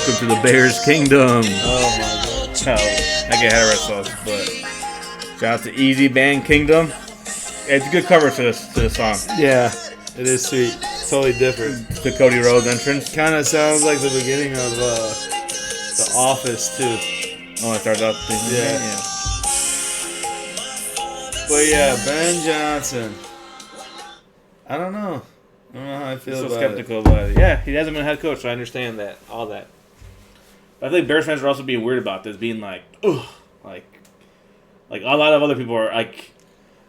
Welcome to the Bears Kingdom. Oh my god. No, I get ahead of ourselves, but shout out to Easy Band Kingdom. It's a good cover to this song. Yeah, it is sweet. Totally different. The Cody Rhodes entrance. Kind of sounds like the beginning of The Office too. Oh, it starts out. Yeah. But yeah, Ben Johnson. I don't know how I feel So about skeptical about it. Yeah, he hasn't been a head coach, so I understand that. All that. But I think Bears fans are also being weird about this, being like, ugh. Like a lot of other people are like,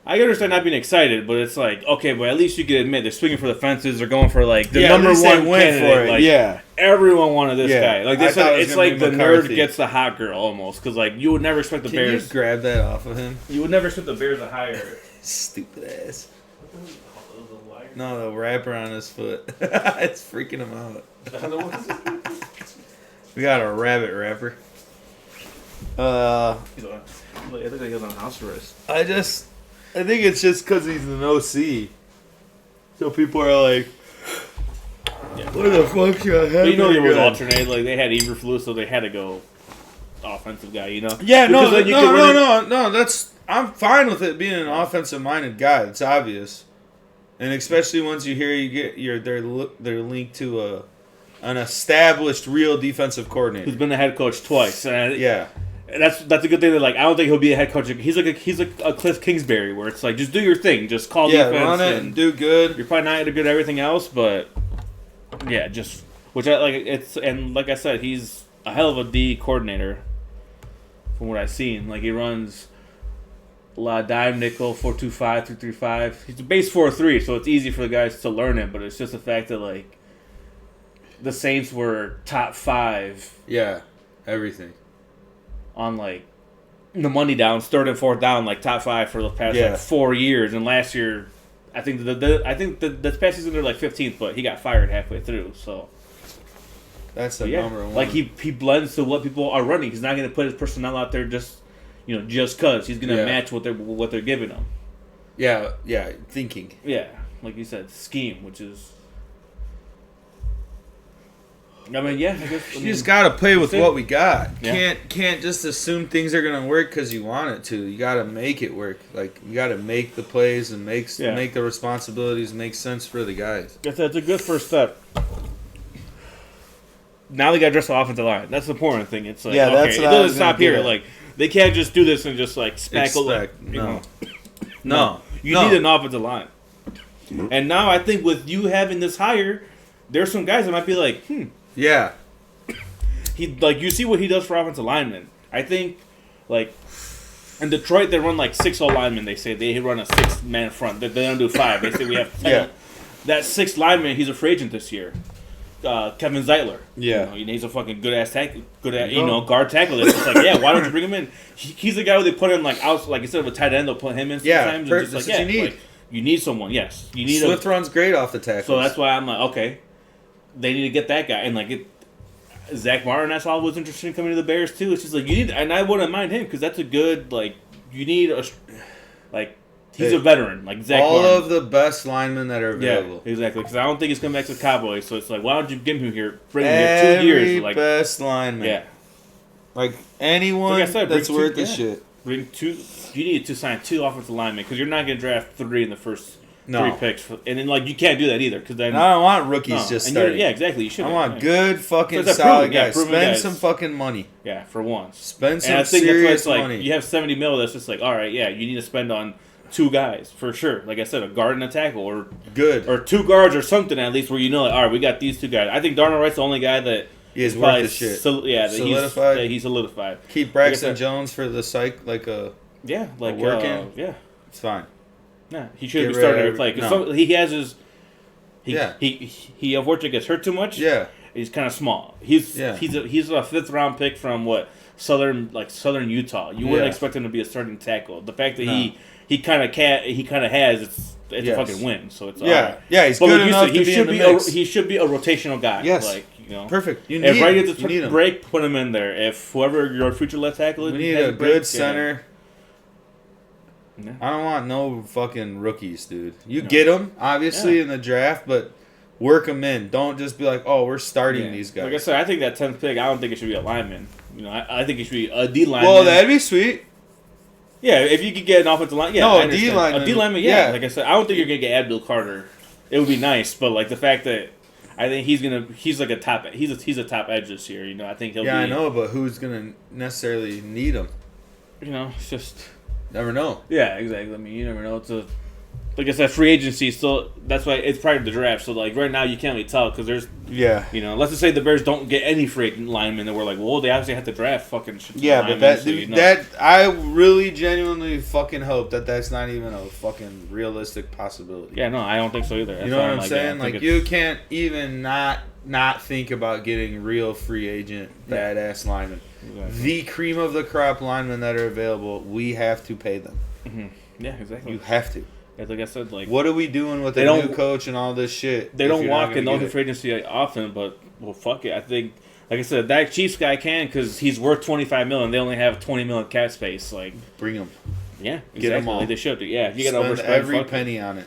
I understand not being excited, but it's like, okay, but at least you can admit they're swinging for the fences. They're going for like the number one win candidate. for it. Like, yeah, everyone wanted this guy. Like they said, it's like the McCarthy. nerd gets the hot girl almost, because like you would never expect the Can Bears. you grab that off of him? You would never expect the Bears to hire. Stupid ass. No, the wrapper on his foot. It's freaking him out. We got a rabbit wrapper. I think he was on house arrest. I think it's just because he's an OC. So people are like, what the fuck should I have? But you know they was alternate. Like they had Eberflus, so they had to go offensive guy. You know? Yeah, no. That's I'm fine with it being an offensive-minded guy. It's obvious, and especially once you hear they're linked to an established real defensive coordinator who's been the head coach twice. Yeah. That's a good thing. That like I don't think he'll be a head coach. He's like a Cliff Kingsbury, where it's like just do your thing, just call defense, run it and do good. You're probably not good at everything else, but yeah, just which I like. It's and like I said, he's a hell of a D coordinator. From what I've seen, like he runs a lot of dime nickel 4-2-5 3-3-5. He's a base 4-3, so it's easy for the guys to learn it. But it's just the fact that like the Saints were top 5. Yeah, everything. On like the money downs, third and fourth down, like top 5 for the past like 4 years. And last year, I think the past season they're like 15th, but he got fired halfway through. So that's the number one. Like he blends to what people are running. He's not going to put his personnel out there just cause. He's going to match what they're giving him. Yeah, thinking. Yeah, like you said, scheme, which is. I mean, yeah. You just gotta play with what we got. Yeah. Can't just assume things are gonna work because you want it to. You gotta make it work. Like you gotta make the plays and make the responsibilities make sense for the guys. That's a good first step. Now they got to address the offensive line. That's the important thing. It's like that's it doesn't stop here. Like they can't just do this and just like spackle. No. You need an offensive line. And now I think with you having this hire, there's some guys that might be like, Yeah. You see what he does for offensive linemen. I think, like, in Detroit, they run like 6 linemen. They say they run a 6-man front. They don't do 5. They say we have 10. Yeah. That 6th lineman, he's a free agent this year. Kevin Zeitler. Yeah. He's a fucking guard tackle. It's just like, why don't you bring him in? He's the guy who they put in like out, like instead of a tight end, they'll put him in sometimes. Yeah, and just that's what you need. Like, you need someone. Yes, you need. Swift runs great off the tackles. So that's why I'm like, okay, they need to get that guy and like Zach Martin. That's all was interesting in coming to the Bears too. It's just like you need, and I wouldn't mind him because that's a good like you need a like. He's a veteran, like Zach all Martin. of the best linemen that are available. Yeah, exactly. Because I don't think he's coming back to the Cowboys. So it's like, why don't you give him here? Bring him here 2 years. Like best lineman. Yeah. Like anyone like I said, that's worth the shit. Bring 2. You need to sign 2 offensive linemen because you're not going to draft 3 in the first 3 picks. And then like you can't do that either because then I don't want rookies just starting. Yeah, exactly. You should. I want good fucking solid guys. Spend some fucking money. Yeah, for once. Spend some and I think serious that's why it's money. Like, you have $70 million. That's just like, all right, yeah, you need to spend on 2 guys for sure. Like I said, a guard and a tackle, or 2 guards or something at least where you know, like, all right, we got these 2 guys. I think Darnell Wright's the only guy that is worth the shit. Solidified. He's solidified. Keep Braxton Jones for the psych, like a working. It's fine. Yeah, he should be starting to play because he has his. He unfortunately gets hurt too much. Yeah, he's kind of small. He's a 5th round pick from Southern Utah. You wouldn't expect him to be a starting tackle. The fact that he kind of has it's a fucking win. So it's yeah. He's good enough to be in the mix. He should be a rotational guy. Yes, perfect. If right at the break, put him in there. If whoever your future left tackle is, we need a good center. Yeah. I don't want no fucking rookies, dude. You get them obviously in the draft, but Work them in. Don't just be like, oh, we're starting these guys. Like I said, I think that 10th pick, I don't think it should be a lineman. You know, I think it should be a D lineman. Well, that'd be sweet. Yeah, if you could get an offensive line, no, a D lineman. A D lineman, yeah. Like I said, I don't think you're gonna get Abdul Carter. It would be nice, but like the fact that I think he's like a top, he's a top edge this year. You know, I think he'll. Yeah, be, I know, but who's gonna necessarily need him? You know, it's just never know. Yeah, exactly. I mean, you never know. It's a like I said, free agency. So that's why it's prior to the draft. So like right now, you can't really tell because there's you know, let's just say the Bears don't get any free agent linemen, and we're like, well, they obviously have to draft fucking. Yeah, but that I really genuinely fucking hope that that's not even a fucking realistic possibility. Yeah, no, I don't think so either. That's you know what I'm saying? Yeah, like you can't even not think about getting real free agent badass linemen. Exactly. The cream of the crop linemen that are available, we have to pay them. Mm-hmm. Yeah, exactly. You have to. Yeah, like I said, like what are we doing with the new coach and all this shit? They don't walk in the free agency often, but well, fuck it. I think, like I said, that Chiefs guy can because he's worth $25 million. They only have $20 million cap space. Like bring him. Yeah, exactly. Get them all. Like they should. Yeah, you got to spend every penny on it.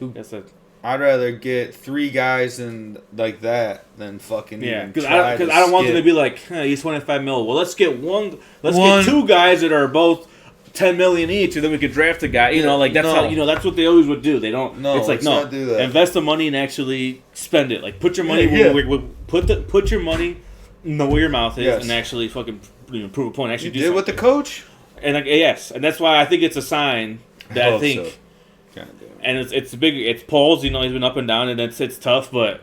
That's it. I'd rather get 3 guys and like that than fucking because I don't want them to be like he's $25 million. Well, let's get get 2 guys that are both $10 million each, and then we could draft a guy. You know, like that's how that's what they always would do. They don't. No, it's like not do that. Invest the money and actually spend it. Like put your money put your money where your mouth is and actually fucking prove a point. Actually, do something. With the coach. And and that's why I think it's a sign that I think. So. And it's big. It's polls. You know, he's been up and down, and it's tough. But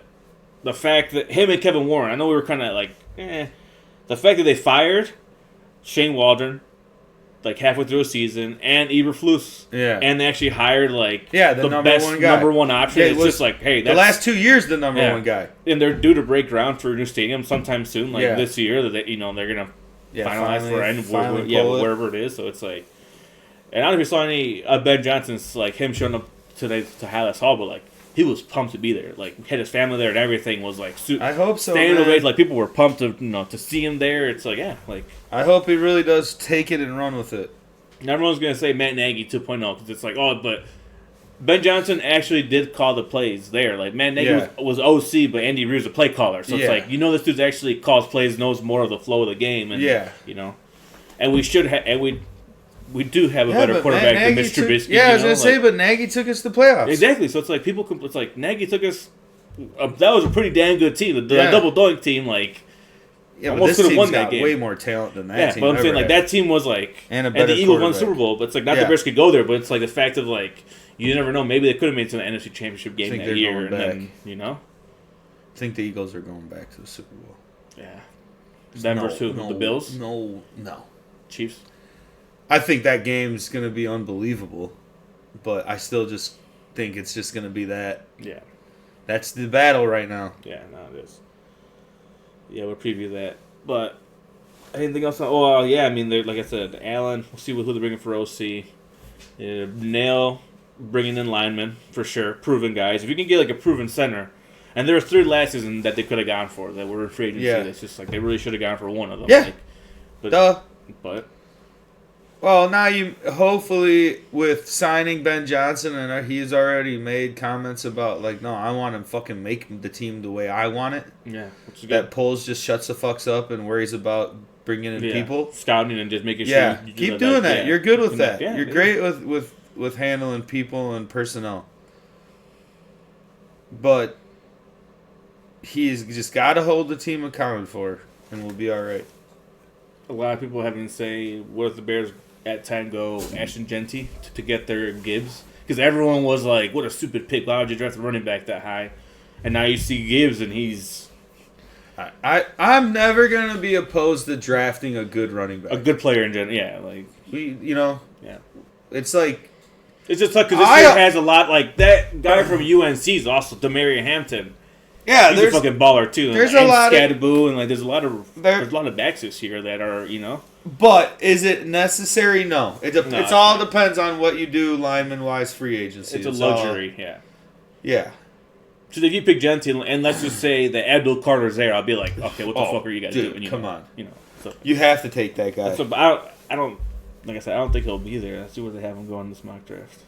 the fact that him and Kevin Warren, I know we were kind of like, the fact that they fired Shane Waldron, like halfway through a season, and Eberflus, and they actually hired the number best one guy. Number one option. It's just like, hey, that's, the last 2 years the number one guy, and they're due to break ground for a new stadium sometime soon, this year. That they're gonna finalize for wherever it is. So it's like, and I don't know if you saw any Ben Johnson's like him showing up today to Hallis Hall, but like he was pumped to be there. Like had his family there and everything was like. I hope so. Standing ovation, like people were pumped to see him there. It's like I hope he really does take it and run with it. And everyone's gonna say Matt Nagy 2.0 because it's like but Ben Johnson actually did call the plays there. Like Matt Nagy was OC, but Andy Reid's a play caller, so it's like this dude actually calls plays, knows more of the flow of the game, and and we should have We do have a better quarterback than Mitch Trubisky. Yeah, I was going to say, but Nagy took us to the playoffs. Exactly. So it's like it's like Nagy took us. That was a pretty damn good team. The double doink team, almost could have won that game. Way more talent than that team. But I'm saying that team was and the Eagles won the Super Bowl. But it's like not the Bears could go there, but it's like the fact of you never know. Maybe they could have made it to the NFC Championship game that year, and then I think the Eagles are going back to the Super Bowl. Yeah. Denver too. The Bills. No. Chiefs. I think that game's going to be unbelievable, but I still just think it's just going to be that. Yeah. That's the battle right now. Yeah, no, it is. Yeah, we'll preview that. But anything else? Oh, yeah, I mean, like I said, Allen, we'll see who they're bringing for OC. Nail, bringing in linemen, for sure. Proven guys. If you can get a proven center, and there were 3 last season that they could have gone for that were in free agency. It's just they really should have gone for one of them. Yeah. But. Well, now you hopefully with signing Ben Johnson, and he's already made comments about no, I want to fucking make the team the way I want it. Yeah, that Poles just shuts the fucks up and worries about bringing in people, scouting, and just making sure. Yeah, keep doing that. You're good with that. You're great with handling people and personnel. But he's just got to hold the team accountable for, and we'll be all right. A lot of people having to say, what if the Bears at time go Ashton Genty to get their Gibbs? Because everyone was like, what a stupid pick. Why would you draft a running back that high? And now you see Gibbs, and he's... I'm never going to be opposed to drafting a good running back. A good player in general, yeah. Yeah. It's like... It's just tough because this year has a lot, that guy from UNC is also Demarion Hampton. Yeah, he's a fucking baller too. There's a lot of Scadaboo, and there's a lot of backs this year that are But is it necessary? No. It all depends on what you do lineman wise free agency. It's a luxury, Yeah. So if you pick Genty and let's just say that Abdul Carter's there, I'll be like, okay, what the fuck are you guys doing? Come on. You have to take that guy. I don't like I said, I don't think he'll be there. Let's see where they have him going in this mock draft.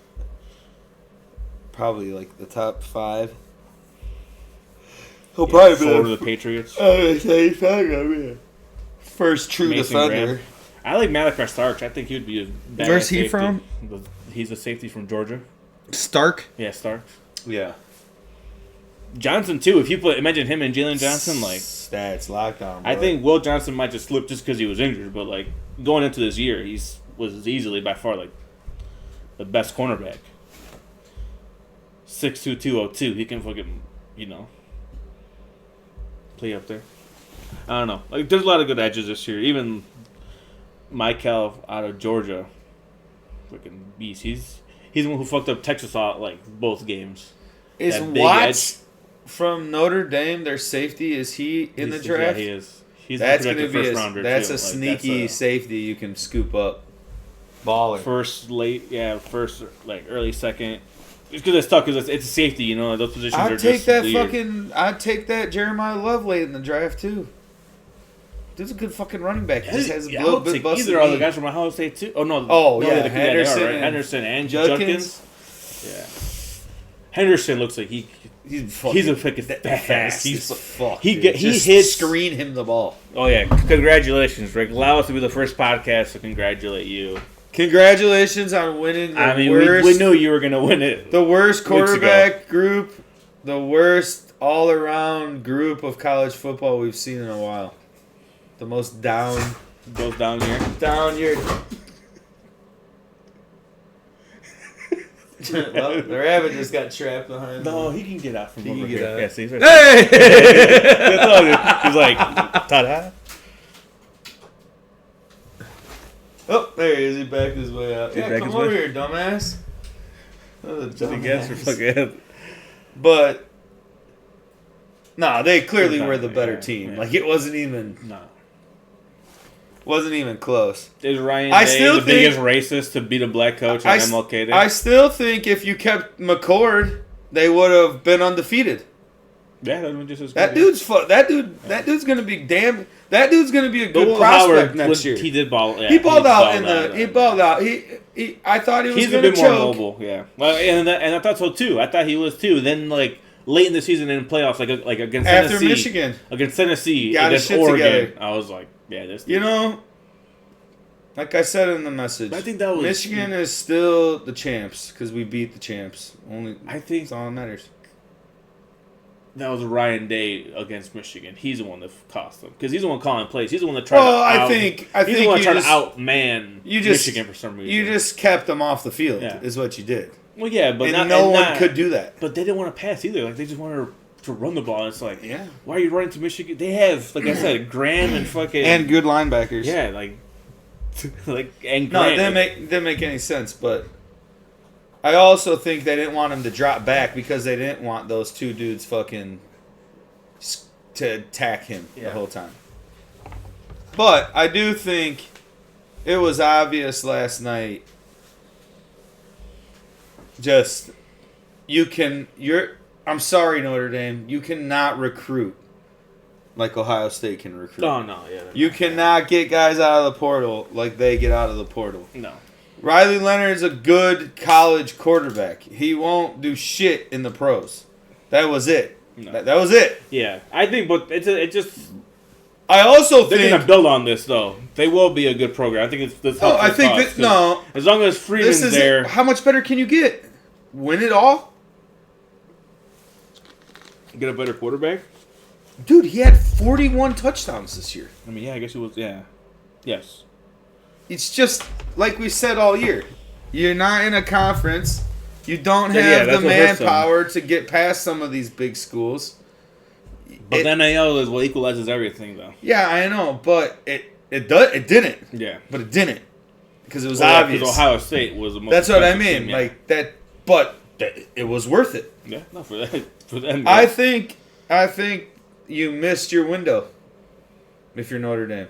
Probably the top 5. He'll probably be for the Patriots. First true Mason defender. Graham. I like Malachi Starks. I think he would be a badass Where's he safety. from? He's a safety from Georgia. Stark? Yeah, Starks. Yeah. Johnson too. If you imagine him and Jalen Johnson, like stats lockdown. I think Will Johnson might just slip just because he was injured, but like going into this year, was easily by far like the best cornerback. 6'2", 202. He can fucking play up there. I don't know. Like there's a lot of good edges this year. Even Michael out of Georgia, fucking beast. He's the one who fucked up Texas out like both games. Is Watts from Notre Dame their safety? Is he in the draft? Yeah, he is. He's that's going to be a sneaky safety you can scoop up. Balling. First, early second. It's because it's tough because it's a safety, those positions are just weird. I'd take that Jeremiah Love late in the draft too. Dude's a good fucking running back. He just has a little bit busted either of the guys from Ohio State too. Oh no. Henderson and Judkins. Yeah. Henderson looks like he's a fucking fast. He's fuck. He hits. Screen him the ball. Oh yeah! Congratulations, Rick. Allow us to be the first podcast to congratulate you. Congratulations on winning. We knew you were gonna win it. The worst quarterback group, the worst all-around group of college football we've seen in a while. The most down year. Well, the rabbit just got trapped behind. No, he can get out from over here. Out. Yeah, see, right. Hey! He's like, ta-da. Oh, there he is. He backed his way out. Yeah, come over here, dumbass. But, they clearly were the better team. Yeah. Like, it wasn't even... No. Wasn't even close. Is Ryan Day the biggest racist to beat a black coach on MLK Day? I still think if you kept McCord, they would have been undefeated. Yeah, that would have been just as good. That dude's gonna be damn. That dude's gonna be a good prospect next year. He did ball. Yeah, he balled out He balled out. I thought he was gonna choke. He's a bit more mobile. Yeah. Well, and I thought so too. I thought he was too. Then like late in the season in playoffs, like against after Tennessee, Michigan, against Tennessee, got against his shit Oregon, together. I was like, yeah, this. Like I said in the message, I think that was Michigan is still the champs because we beat the champs. I think that's all that matters. That was Ryan Day against Michigan. He's the one that cost them because he's the one calling plays. He's the one that tried. He's the one trying to outman Michigan for some reason. You just kept them off the field, is what you did. Well, yeah, but no one could do that. But they didn't want to pass either. Like they just wanted to run the ball. It's like, why are you running to Michigan? They have, like I said, Graham and fucking and good linebackers. Yeah, and Graham. No, it didn't make any sense. But I also think they didn't want him to drop back because they didn't want those two dudes fucking to attack him the whole time. But I do think it was obvious last night. I'm sorry, Notre Dame. You cannot recruit like Ohio State can recruit. Oh, no, yeah. You cannot get guys out of the portal like they get out of the portal. No. Riley Leonard's a good college quarterback. He won't do shit in the pros. That was it. No. That was it. Yeah. I think, but it just... I also think... They're going to build on this, though. They will be a good program. I think it's... Oh, I think that... No. As long as Freeman's there... How much better can you get? Win it all? Get a better quarterback? Dude, he had 41 touchdowns this year. I mean, yeah, I guess it was... Yeah. Yes. It's just, like we said all year, you're not in a conference. You don't have the manpower to get past some of these big schools. But the NIL is what equalizes everything, though. Yeah, I know, but it didn't. Yeah. But it didn't. Because it was obvious. Because Ohio State was the most... That's what I mean. Team, yeah. Like, that... But it was worth it. Yeah, no, for them. Yeah. I think you missed your window if you're Notre Dame.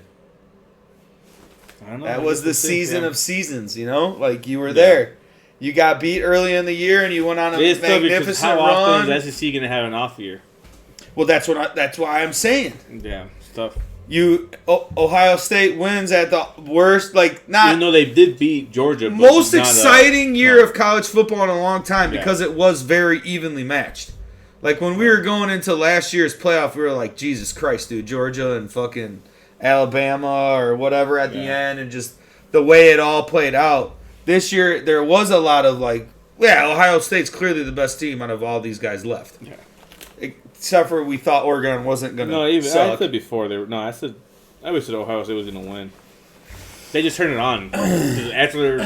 I don't know. That was the season of seasons, Like, you were there. You got beat early in the year, and you went on a magnificent run. How often is SEC going to have an off year? Well, that's why I'm saying. Yeah, stuff. Ohio State wins at the worst, not... Even though they did beat Georgia. But most exciting year of college football in a long time because it was very evenly matched. Like, when we were going into last year's playoff, we were like, Jesus Christ, dude. Georgia and fucking Alabama or whatever at the end, and just the way it all played out. This year, there was a lot of, like, yeah, Ohio State's clearly the best team out of all these guys left. Yeah. Except for we thought Oregon wasn't going to I said before. I said Ohio State was going to win. They just turned it on. After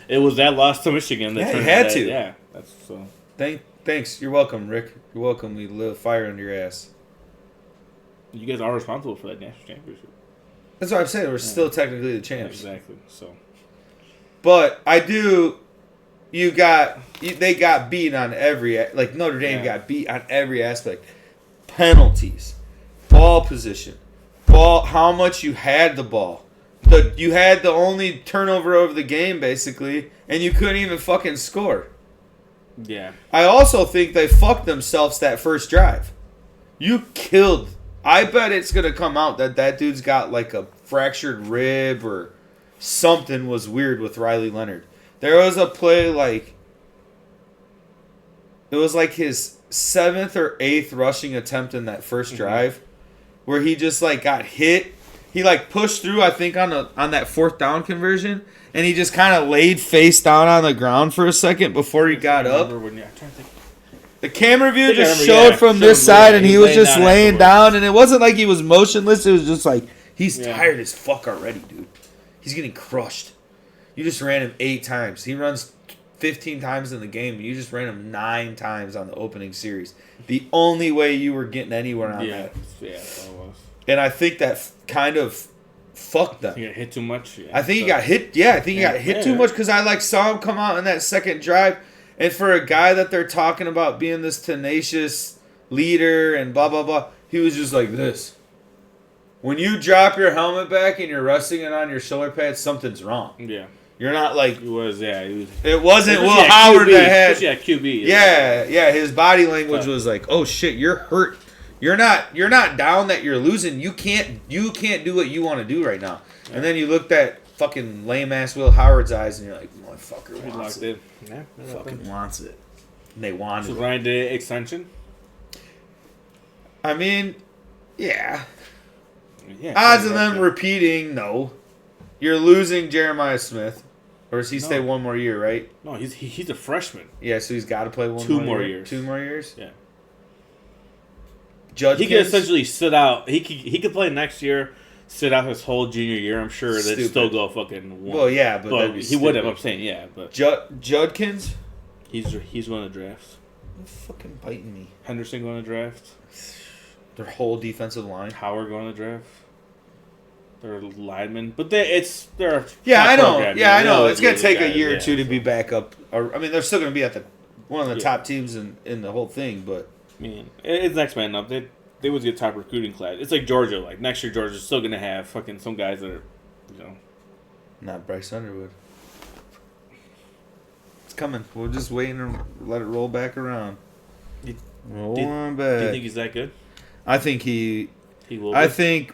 it was that loss to Michigan. Yeah, you had to. Yeah. That's so. Thanks. You're welcome, Rick. You're welcome. We lit a fire under your ass. You guys are responsible for that national championship. That's what I'm saying. We're still technically the champs. Yeah, exactly. So. But I do. They got beat on every, like Notre Dame got beat on every aspect. Penalties, ball position, how much you had the ball. You had the only turnover of the game basically, and you couldn't even fucking score. Yeah. I also think they fucked themselves that first drive. You killed. I bet it's gonna come out that dude's got like a fractured rib or something was weird with Riley Leonard. There was a play like it was like his 7th or 8th rushing attempt in that first drive, where he just like got hit. He like pushed through, I think, on that 4th down conversion, and he just kind of laid face down on the ground for a second before he got up. The camera view just showed from this side, and he was just laying down, and it wasn't like he was motionless. It was just like he's tired as fuck already, dude. He's getting crushed. You just ran him 8 times. He runs 15 times in the game. You just ran him 9 times on the opening series. The only way you were getting anywhere on that. Yeah, that was. And I think that kind of fucked them. He got hit too much. Yeah, I think he got hit. Yeah, I think he got hit too much because I saw him come out in that second drive. And for a guy that they're talking about being this tenacious leader and blah, blah, blah, he was just like this. When you drop your helmet back and you're resting it on your shoulder pads, something's wrong. Yeah. You're not like... It wasn't Will Howard that had... QB. Yeah, his body language was like, oh shit, you're hurt. You're not down that you're losing. You can't do what you want to do right now. Yeah. And then you looked at fucking lame-ass Will Howard's eyes and you're like, motherfucker wants it. Yeah, fucking wants it. And they wanted it. So Ryan did extension? I mean, yeah. Yeah, odds of them repeating, no. You're losing Jeremiah Smith. Or does he stay one more year, right? No, he's a freshman. Yeah, so he's got to play 2 more years. 2 more years? Yeah. Judkins? He could essentially sit out. He could play next year, sit out his whole junior year. I'm sure they'd still go fucking one. Well, yeah, but he would have. I'm saying, yeah, but Judkins? He's going to draft. You're fucking biting me. Henderson going to draft. Their whole defensive line. Howard going to draft. They're linemen, but they're I know. Program. Yeah, I know. It's gonna take a year or two to be back up. I mean, they're still gonna be at one of the top teams in the whole thing. But I mean, it's next man up. They would get top recruiting class. It's like Georgia. Like next year, Georgia's still gonna have fucking some guys that are, not Bryce Underwood. It's coming. We're just waiting to let it roll back around. Roll on back. Do you think he's that good? I think he will. I think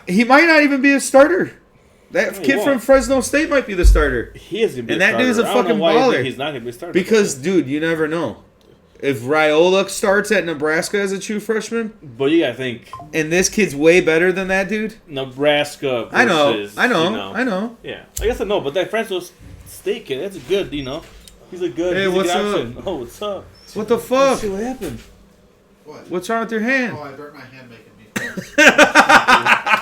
he might not even be a starter. That kid from Fresno State might be the starter. He is gonna be and that dude's a fucking baller. He's not gonna be a starter because, dude, you never know. If Raiola starts at Nebraska as a true freshman, but you gotta think, and this kid's way better than that dude. Nebraska. Versus, I know. Yeah, I guess I know, but that Fresno State kid, that's a good. He's a good. Hey, what's up? Oh, what's up? What the fuck? Let's see what happened. What? What's wrong with your hand? Oh, I burnt my hand making meatballs.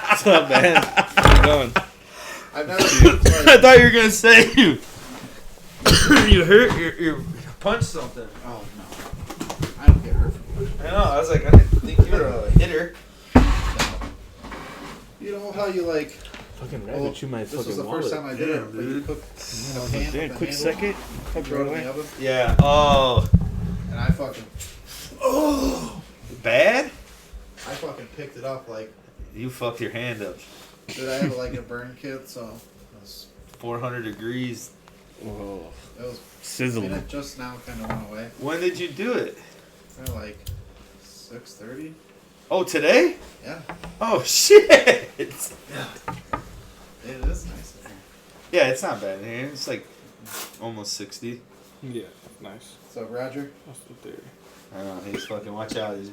What's up, man? How's it going? I've never seen I thought you were gonna say you hurt. You punched something. Oh no, I don't get hurt from punching. I know. I was like, I didn't think you were a hitter. You know how you like. Fucking rabbit, you might this fucking was the first time I did it. But you cook quick second. throw it in the oven. Yeah. Oh. And I fucking. Oh. Bad? I fucking picked it up like. You fucked your hand up. Did I have like a burn kit? So it was 400 degrees. Whoa. It was sizzling. And it just now kind of went away. When did you do it? At like 6:30. Oh, today? Yeah. Oh shit! Yeah. It is nice in here. Yeah, it's not bad in here. It's like almost 60. Yeah, nice. So Roger. That's what there. I know, he's fucking, watch out, he's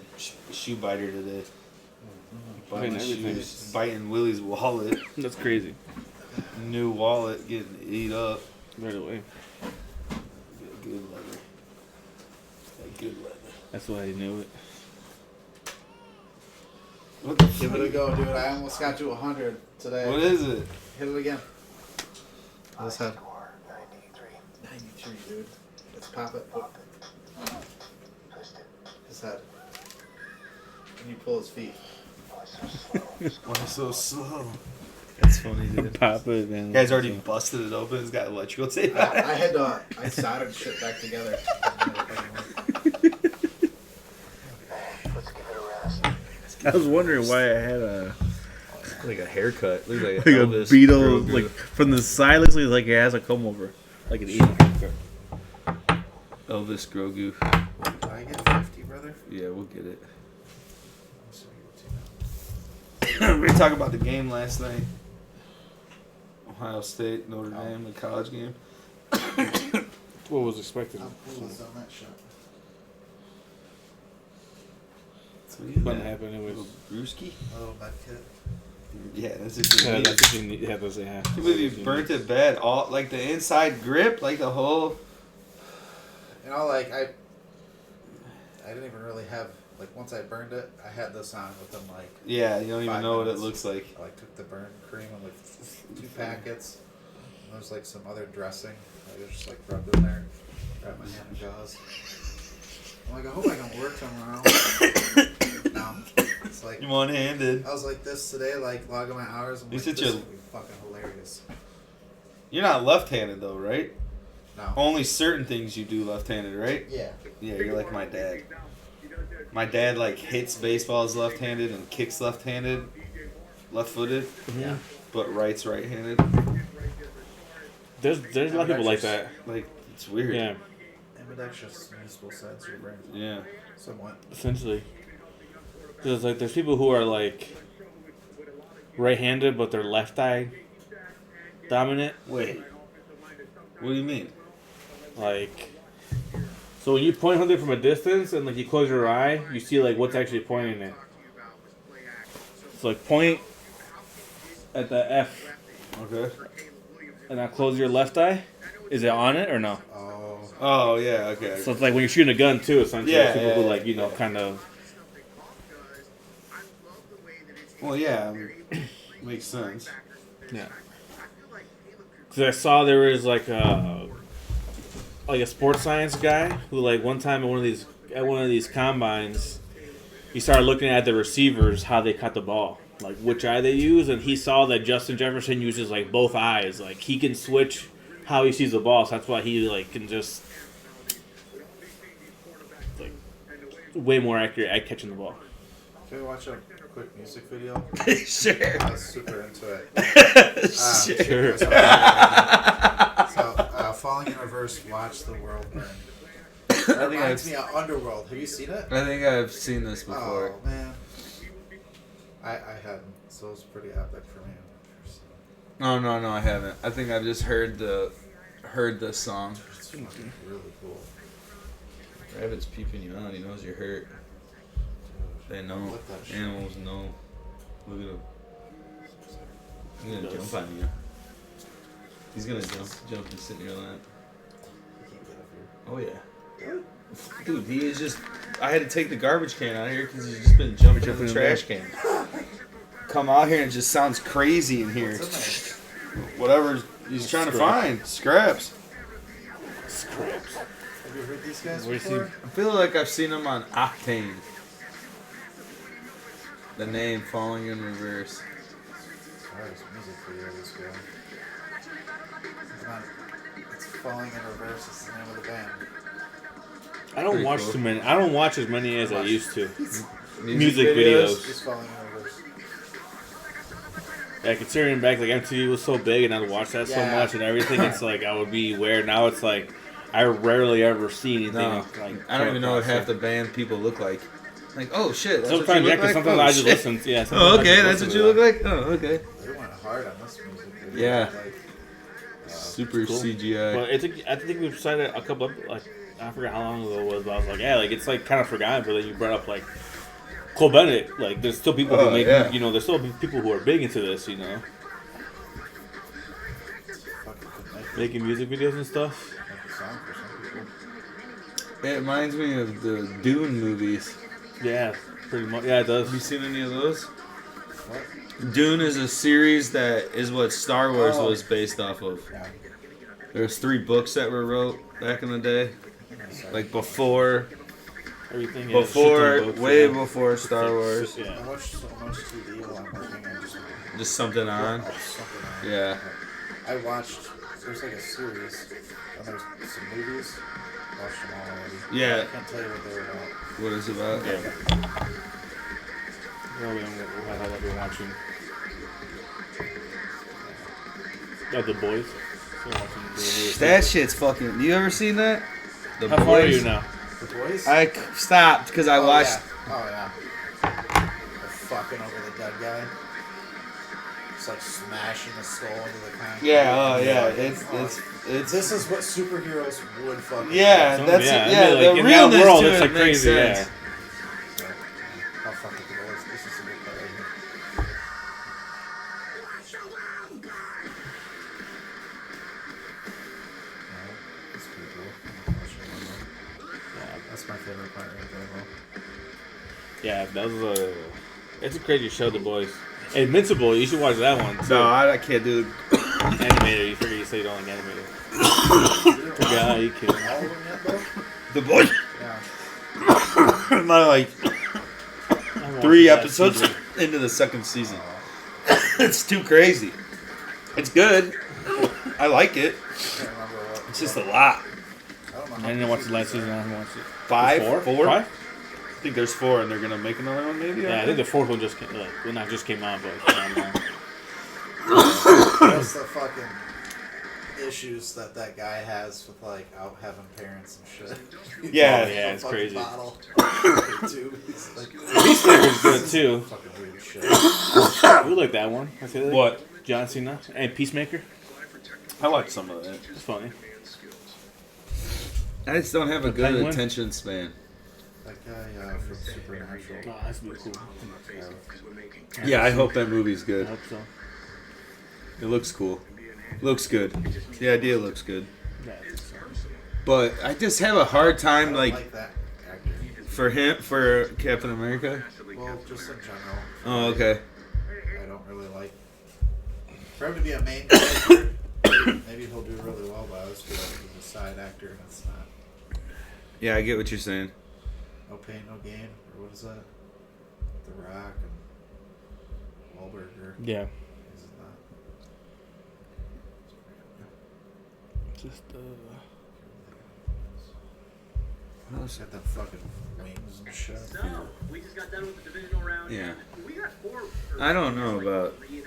a shoe biter today. Biting everything. shoes, biting Willie's wallet. That's crazy. New wallet getting eat up. Right away. Good leather. That good leather. That's why I knew it. What the Give fuck? it a go, dude. I almost got you 100 today. What is it? Hit it again. This head. 93, dude. Let's pop it. Oh. His head. And you pull his feet. Why so slow? That's funny, dude. Pop it, man. Guy's already busted it open. It's got electrical tape. I soldered shit back together. I was wondering why I had a Like a haircut. Looks like, like a Elvis Beetle, Grogu. like from the side looks like it has a comb over, like an Asian haircut. Elvis Grogu. Do I get 50, brother? Yeah, we'll get it. We were talking about the game last night. Ohio State, Notre Dame, the college game. What was expected? I'm cool on that shot. What happened? It was. Brewski? A little med kit. Yeah, that's just Yeah, that's what you need. Yeah, that's what you have. I believe you burnt it bad. All like the inside grip, like the whole. You know, like I didn't even really have like once I burned it, I had this on within like Yeah, you don't even 5 know what it minutes. looks like. I like took the burn cream and like 2 packets. And there's like some other dressing. I just like rubbed in there, grabbed my hand and gauze. I'm like, I hope I can work tomorrow. No, it's like One-handed. I was like this today, like logging my hours. I'm You like, said this you- is gonna be fucking hilarious. You're not left-handed though, right? No. Only certain things you do left-handed, right? Yeah. Yeah, you're like my dad. My dad like hits baseballs left-handed and kicks left-handed, left-footed, Yeah. but writes right-handed. There's a lot of people like that. Like it's weird. Yeah, Ambidextrous means both sides of your brain. Yeah. Somewhat. essentially. There's people who are like right-handed, but they're left eye dominant. Wait. What do you mean? Like, so when you point something from a distance and like you close your eye, you see like what's actually pointing it. So like point at the F Okay. and now close your left eye. Is it on it or no? Oh. Oh yeah. Okay. So it's like when you're shooting a gun too. Essentially, Yeah, people yeah, who yeah, like yeah. kind of. Well, yeah. Makes sense. Yeah. Because I saw there was like a sports science guy who like one time at one of these combines, he started looking at the receivers how they cut the ball, like which eye they use, and he saw that Justin Jefferson uses like both eyes, like he can switch how he sees the ball, so that's why he like can just like way more accurate at catching the ball. Can we watch a quick music video? Sure. I was super into it. Sure. So, Falling in Reverse, Watch the World Burn. That reminds me of Underworld. Have you seen it? I think I've seen this before. Oh, man. I hadn't, so it was pretty epic for me. No, I haven't. I think I've just heard the song. It's fucking really cool. Rabbit's peeping you on. He knows you're hurt. They know. Look that shit. Animals know. Look at him. He's gonna He does. jump on you. He's gonna jump and sit in your lap. You can't get up here. Oh yeah. Dude, he is just. I had to take the garbage can out of here because he's just been jumping in the trash can. Come out here and it just sounds crazy in here. What's in Whatever he's trying to find. Scraps. Scraps. there? Have you heard these guys Where's before? I feel like I've seen him on Octane. The name Falling in Reverse. Sorry, this music video this guy. It's not. It's Falling in Reverse. It's the name of the band. I don't Pretty watch cool. too many. I don't watch as many as I used to. Music videos. It's Falling in Reverse. Yeah, considering back like MTV was so big and I'd watch that so Yeah. much and everything, it's like I would be aware. Now it's like I rarely ever see anything. No, like I don't even know what half the. the band people look like. Like, oh shit, that's what you Sometimes, yeah, look because like? sometimes Oh, I just shit. listen. Yeah. Oh, sometimes I okay, just that's listen what to you that. look like? Oh, okay. They went hard on this music video. Yeah. Like, Super Cool. CGI. But I think we've decided a couple of like I forgot how long ago it was, but I was like, yeah, like it's like kind of forgotten. But then you brought up like Cole Bennett. Like there's still people who make, yeah. you know, there's still people who are big into this, you know, making music videos and stuff. Make a song for some people. It reminds me of the Dune movies. Yeah, pretty much. Yeah, it does. Have you seen any of those? What? Dune is a series that is what Star Wars Oh. was based off of. Yeah. There's 3 books that were wrote back in the day, like before, Everything. way before Star Wars. Yeah. I watched so much TV while I'm working. I Just something on. something on. Yeah. I watched. There's like a series, and there's some movies. Watched them all already. Yeah. I can't tell you what they were about. What is it about? Yeah. Well, we'll have been watching. Oh, The Boys. Still watching The Boys. That shit's fucking. You ever seen that? The How far are you now? The Boys? I stopped because I watched. Yeah. Oh yeah. They're fucking over the dead guy. It's like smashing the skull into the concrete. Yeah. Oh yeah. It's. This is what superheroes would fucking. Yeah. Some- That's yeah, yeah. I mean, like, The in realness that world, to it's it like makes crazy, sense. yeah. So, I'll fucking do this. This is a good part right here. That's pretty cool. That's my favorite part right there, Yeah, that was a. It's a crazy show, The Boys. Invincible, you should watch that one. Too. No, I can't do. Animated, you figure you say you don't like animated. bro. Yeah, you kidding. All of them yet, though? The boy. Yeah. I'm not like I watched 3 that episodes season. into the 2nd season. It's too crazy. It's good. I like it. I can't remember what. It's just a lot. I don't know. I didn't watch the last season. I haven't watched it. 5, Four? 4. I Five? think there's 4, and they're gonna make another one, maybe. Yeah, I think the 4th one just came. Well, not just came out, but it came out. That's the fucking issues that guy has with like out having parents and shit. Yeah. Oh, yeah, it's Fucking crazy. Bottle. Too. He's like, Peacemaker's good too. fucking weird shit. We like that one. I feel like. What? John Cena and Peacemaker. I like some of that. It's funny. I just don't have a good Penguin? attention span. That guy from Supernatural. Oh, that's really cool. Yeah, I hope that movie's I good. hope so. It looks cool. Looks good. The idea looks good. Yeah, I think so. But I just have a hard I time, don't like, like that actor. for Captain America. Well, just in general. Oh, okay. I don't really like. For him to be a main character, maybe he'll do really well, but I always feel like he's a side actor and it's not. Yeah, I get what you're saying. No pain, no gain. Or what is that? The Rock and Wahlberg. Yeah. Is it not? Just He's got them fucking wings and shit. So, we just got done with the divisional round. Yeah. We got 4. I don't know about 3.5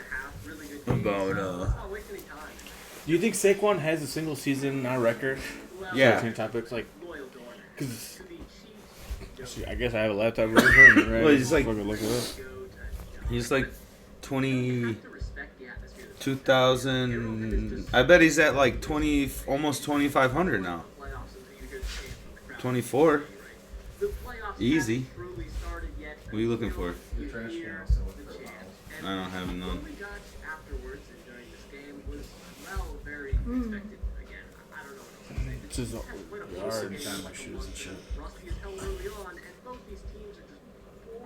really good games. about Let's not waste any time. Do you think Saquon has a single season record? Well, Yeah. Same topics, like, loyal to one. because To the Chiefs, I guess I have a laptop right here, right? Well, he's like- Fucking look it up. go to He's like 20, have to respect the atmosphere. 2000. I bet he's at like 20, almost 2,500 now. Playoffs until you hear the chant from the crowd. 24. The playoffs Easy. haven't truly started yet. What are you looking for? You The trash hear can also look the for a chant. bottle. And I don't have what none. we got afterwards and during this game was, well, very expected. Again, I don't know what else to say. It's just Sitting down my shoes and shit. Rusty as hell early on, and both these teams are just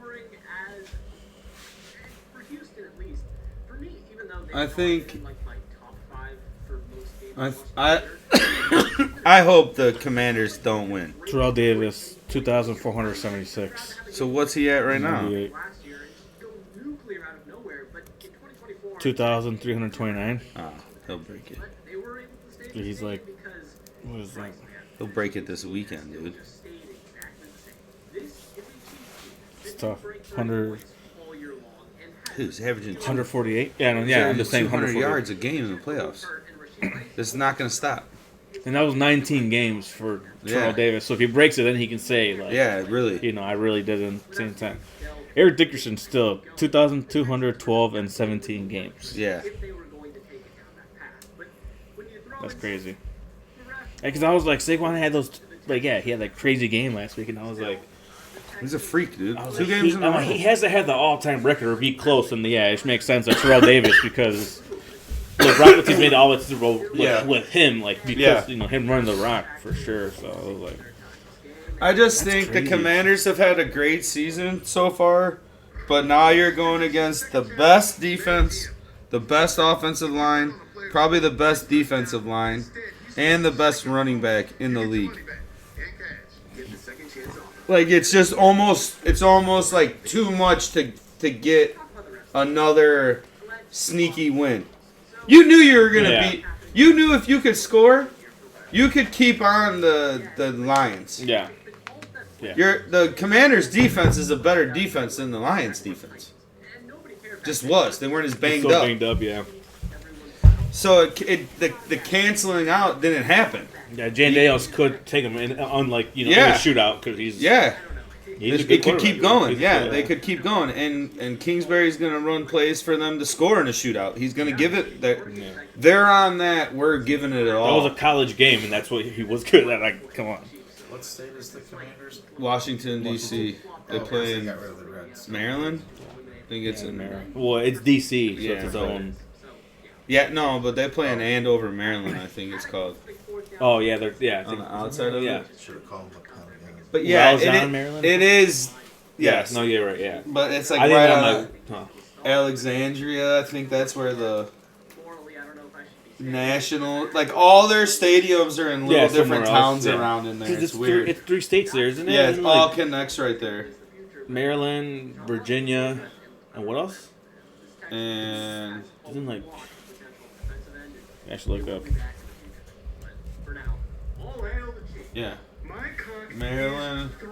boring as, for Houston at least. For me, even though they I think- in like my top 5 for most games I- I've watched this year, I hope the Commanders don't win. Terrell Davis, 2,476. So what's he at right now? 98. last year and go nuclear out of nowhere, but in 2024, 2,329. Ah, he'll break it. but they were able to stay the He's same like- because What is that? He'll break it this weekend, dude. just stayed exactly the same. This is a Chiefs team It's that tough. didn't break 100 points all year long and had Dude, he's averaging 148? Yeah, no, yeah, I'm just saying 200 140. yards a game in the playoffs. This is not going to stop. And that was 19 games for Terrell Yeah. Davis. So if he breaks it, then he can say, like, Yeah, really. you know, I really did it at the same time. Eric Dickerson still 2,212 and 17 games. Yeah. if they were going to take it down that path. But when you throw That's in crazy. the ref, Because I was like, Saquon had those Like, yeah, he had that crazy game last week, and I was like, He's a freak, dude. I was 2 like, games in a row. he has to have the all-time record or be close, and yeah, it makes sense that Terrell Davis because the Rockets made all the Super Bowl with him, like because him running the rock for sure. So I was like, I just think crazy. the Commanders have had a great season so far, but now you're going against the best defense, the best offensive line, probably the best defensive line, and the best running back in the league. Like it's almost like too much to get another sneaky win. You knew you were gonna beat. You knew if you could score, you could keep on the Lions. yeah. The Commanders' defense is a better defense than the Lions' defense. Just was. They weren't as banged up. Banged up, yeah. So the canceling out didn't happen. Yeah, Jan Daniels could take him in, unlike in a shootout because he's Yeah. he's a good It could keep quarterback. going. He's Yeah, good, they could keep going. And Kingsbury's going to run plays for them to score in a shootout. He's going to give it. They're on that. We're giving it That all. was a college game, and that's what he was good at. Like, come on. What state is the Commanders? Washington, D.C. They play in got rid of the Reds. Maryland. I think it's in Maryland. Well, it's DC, so Yeah, it's its but- own. Yeah, no, but they play in Andover, Maryland, I think it's called. Oh yeah, I On think, the outside of yeah. it. Should have called them a pound again. But yeah, Welltown, Maryland? it is. Yes. No, you're right. Yeah. But it's like I didn't right have on my. Alexandria. I think that's where the Morally, I don't know if I should be national, like all their stadiums are in little different somewhere towns else, yeah. around in there. 'Cause It's weird. It's 3 states there, isn't it? Yeah, it Isn't all like connects right there. Maryland, Virginia, and what else? And Isn't like defensive end. I should look up. Back in the future. But for now, all hail the chief. yeah, My cock Maryland, is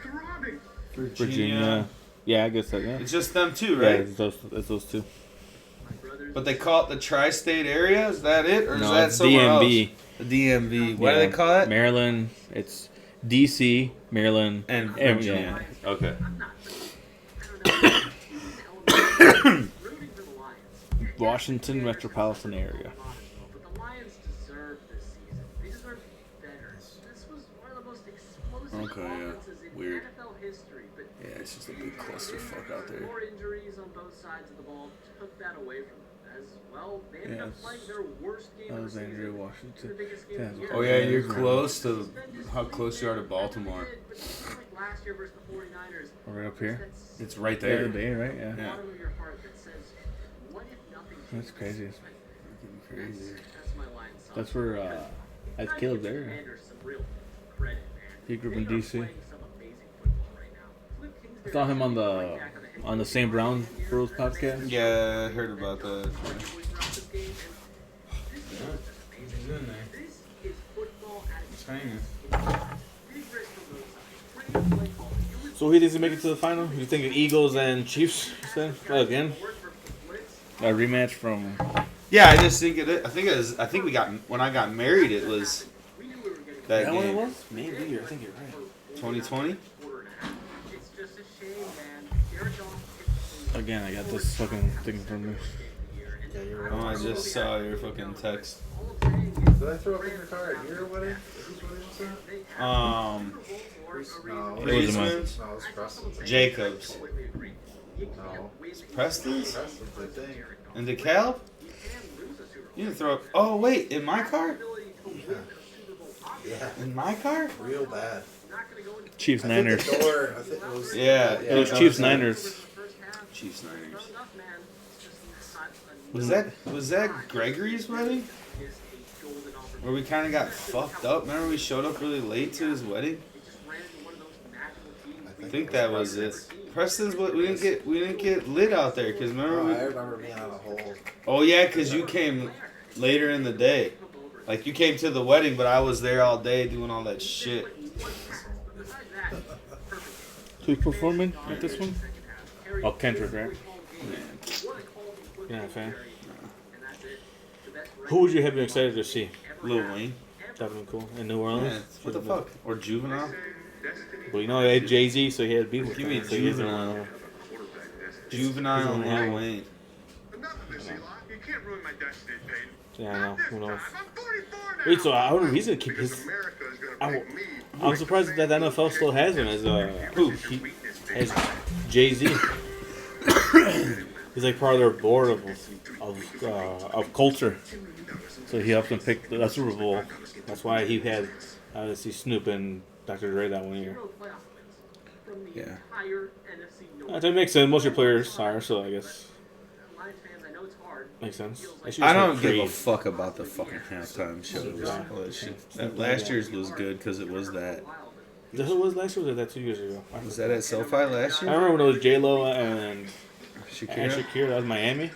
throbbing. Virginia. Yeah, I guess that. Yeah. It's just them two, Yeah, right? it's those two. But they call it the tri-state area. Is that it, or is No, that it's somewhere DMV. else? The DMV. What do Yeah. they call it? Maryland. It's DC, Maryland, And yeah. Virginia. Okay. I'm not. I don't know. Rooting for the Lions. Washington metropolitan area. But the Lions deserve this season. They deserve better. This was one of the most explosive Okay, yeah. offenses in Weird. NFL history. But Yeah, it's just a big clusterfuck out there. more injuries on both sides of the ball took that away from them. As well, they ended up Yes. playing their worst game of the Alexandria, season. Washington. The biggest game Yeah. of the year. Oh yeah, you're close to how close you are to Baltimore. But just like last year versus the 49ers, Right up here. that's It's right Yeah, there. the day, right? Yeah. Yeah. bottom of your heart that says, what if nothing That's changes? crazy. Crazy. That's my line. son. That's where that's Caleb there. Commanders some real credit, man. He grew up They in are DC. playing some amazing football right now. Cliff I saw him on the St. Brown Bros podcast. Yeah, I heard about that. This is football at its Hanging. big risk from both sides. Bring the play call. You would So who does he make it to the final? You think of Eagles and Chiefs? You said again work for blitz. a rematch from. Yeah, I just think it. I think it was. I think we got when I got married. It was We knew we were getting that That what it game. was? Maybe. I think you're right. 2020. quarter and a half. It's just a shame, man. Jared Goff Again, I got this fucking thing from me. Oh, I just saw your fucking text. Did I throw up in your car at your wedding? Whose wedding was that? Um, No, It wasn't mine. Priestman's, no, it was Preston's. Jacobs, No, Preston's, Preston's, I think. and DeKalb. You didn't throw. Oh wait, in my car? Yeah, In my car? real bad. Chiefs I think Niners. the door. I think it was. Yeah, It was that Chiefs it. Niners. Chiefs Niners. Was that Gregory's wedding? Where we kind of got fucked up. Remember we showed up really late to his wedding? I think that was it. Preston's what we didn't get lit out there because remember Oh, I we. remember being on a hole. Oh yeah, because you came later in the day. Like you came to the wedding, but I was there all day doing all that shit. Who's performing at this one? Oh, Kendrick, right? Yeah, fan. Who would you have been excited to see? Lil Wayne. That would be cool. In New Yeah, Orleans? what the fuck? Or Juvenile? Well, you know, he had Jay-Z, so he had beef with Give me him. So he doesn't Juvenile. wanna- Juvenile and Yeah. Lil Wayne. Enough of this, Eli. You can't ruin my destiny, Peyton. Yeah, I know. Who knows? I'm 44 Wait, so I wonder if he's gonna keep his. I'm surprised that the NFL still has him as as Jay-Z. He's like part of their board of culture. So he helped them pick the Super Bowl. That's why he had see Snoop and Dr. Dre that 1 year. Yeah. That makes sense. Most of your players are, so I guess makes sense. I don't give a fuck about the fucking halftime shows. All that shit. That last year's was good because it was that. Who was last year? Or was that 2 years ago? Was that at SoFi last I year? remember when it was J-Lo and Shakira? Shakira. That was Miami.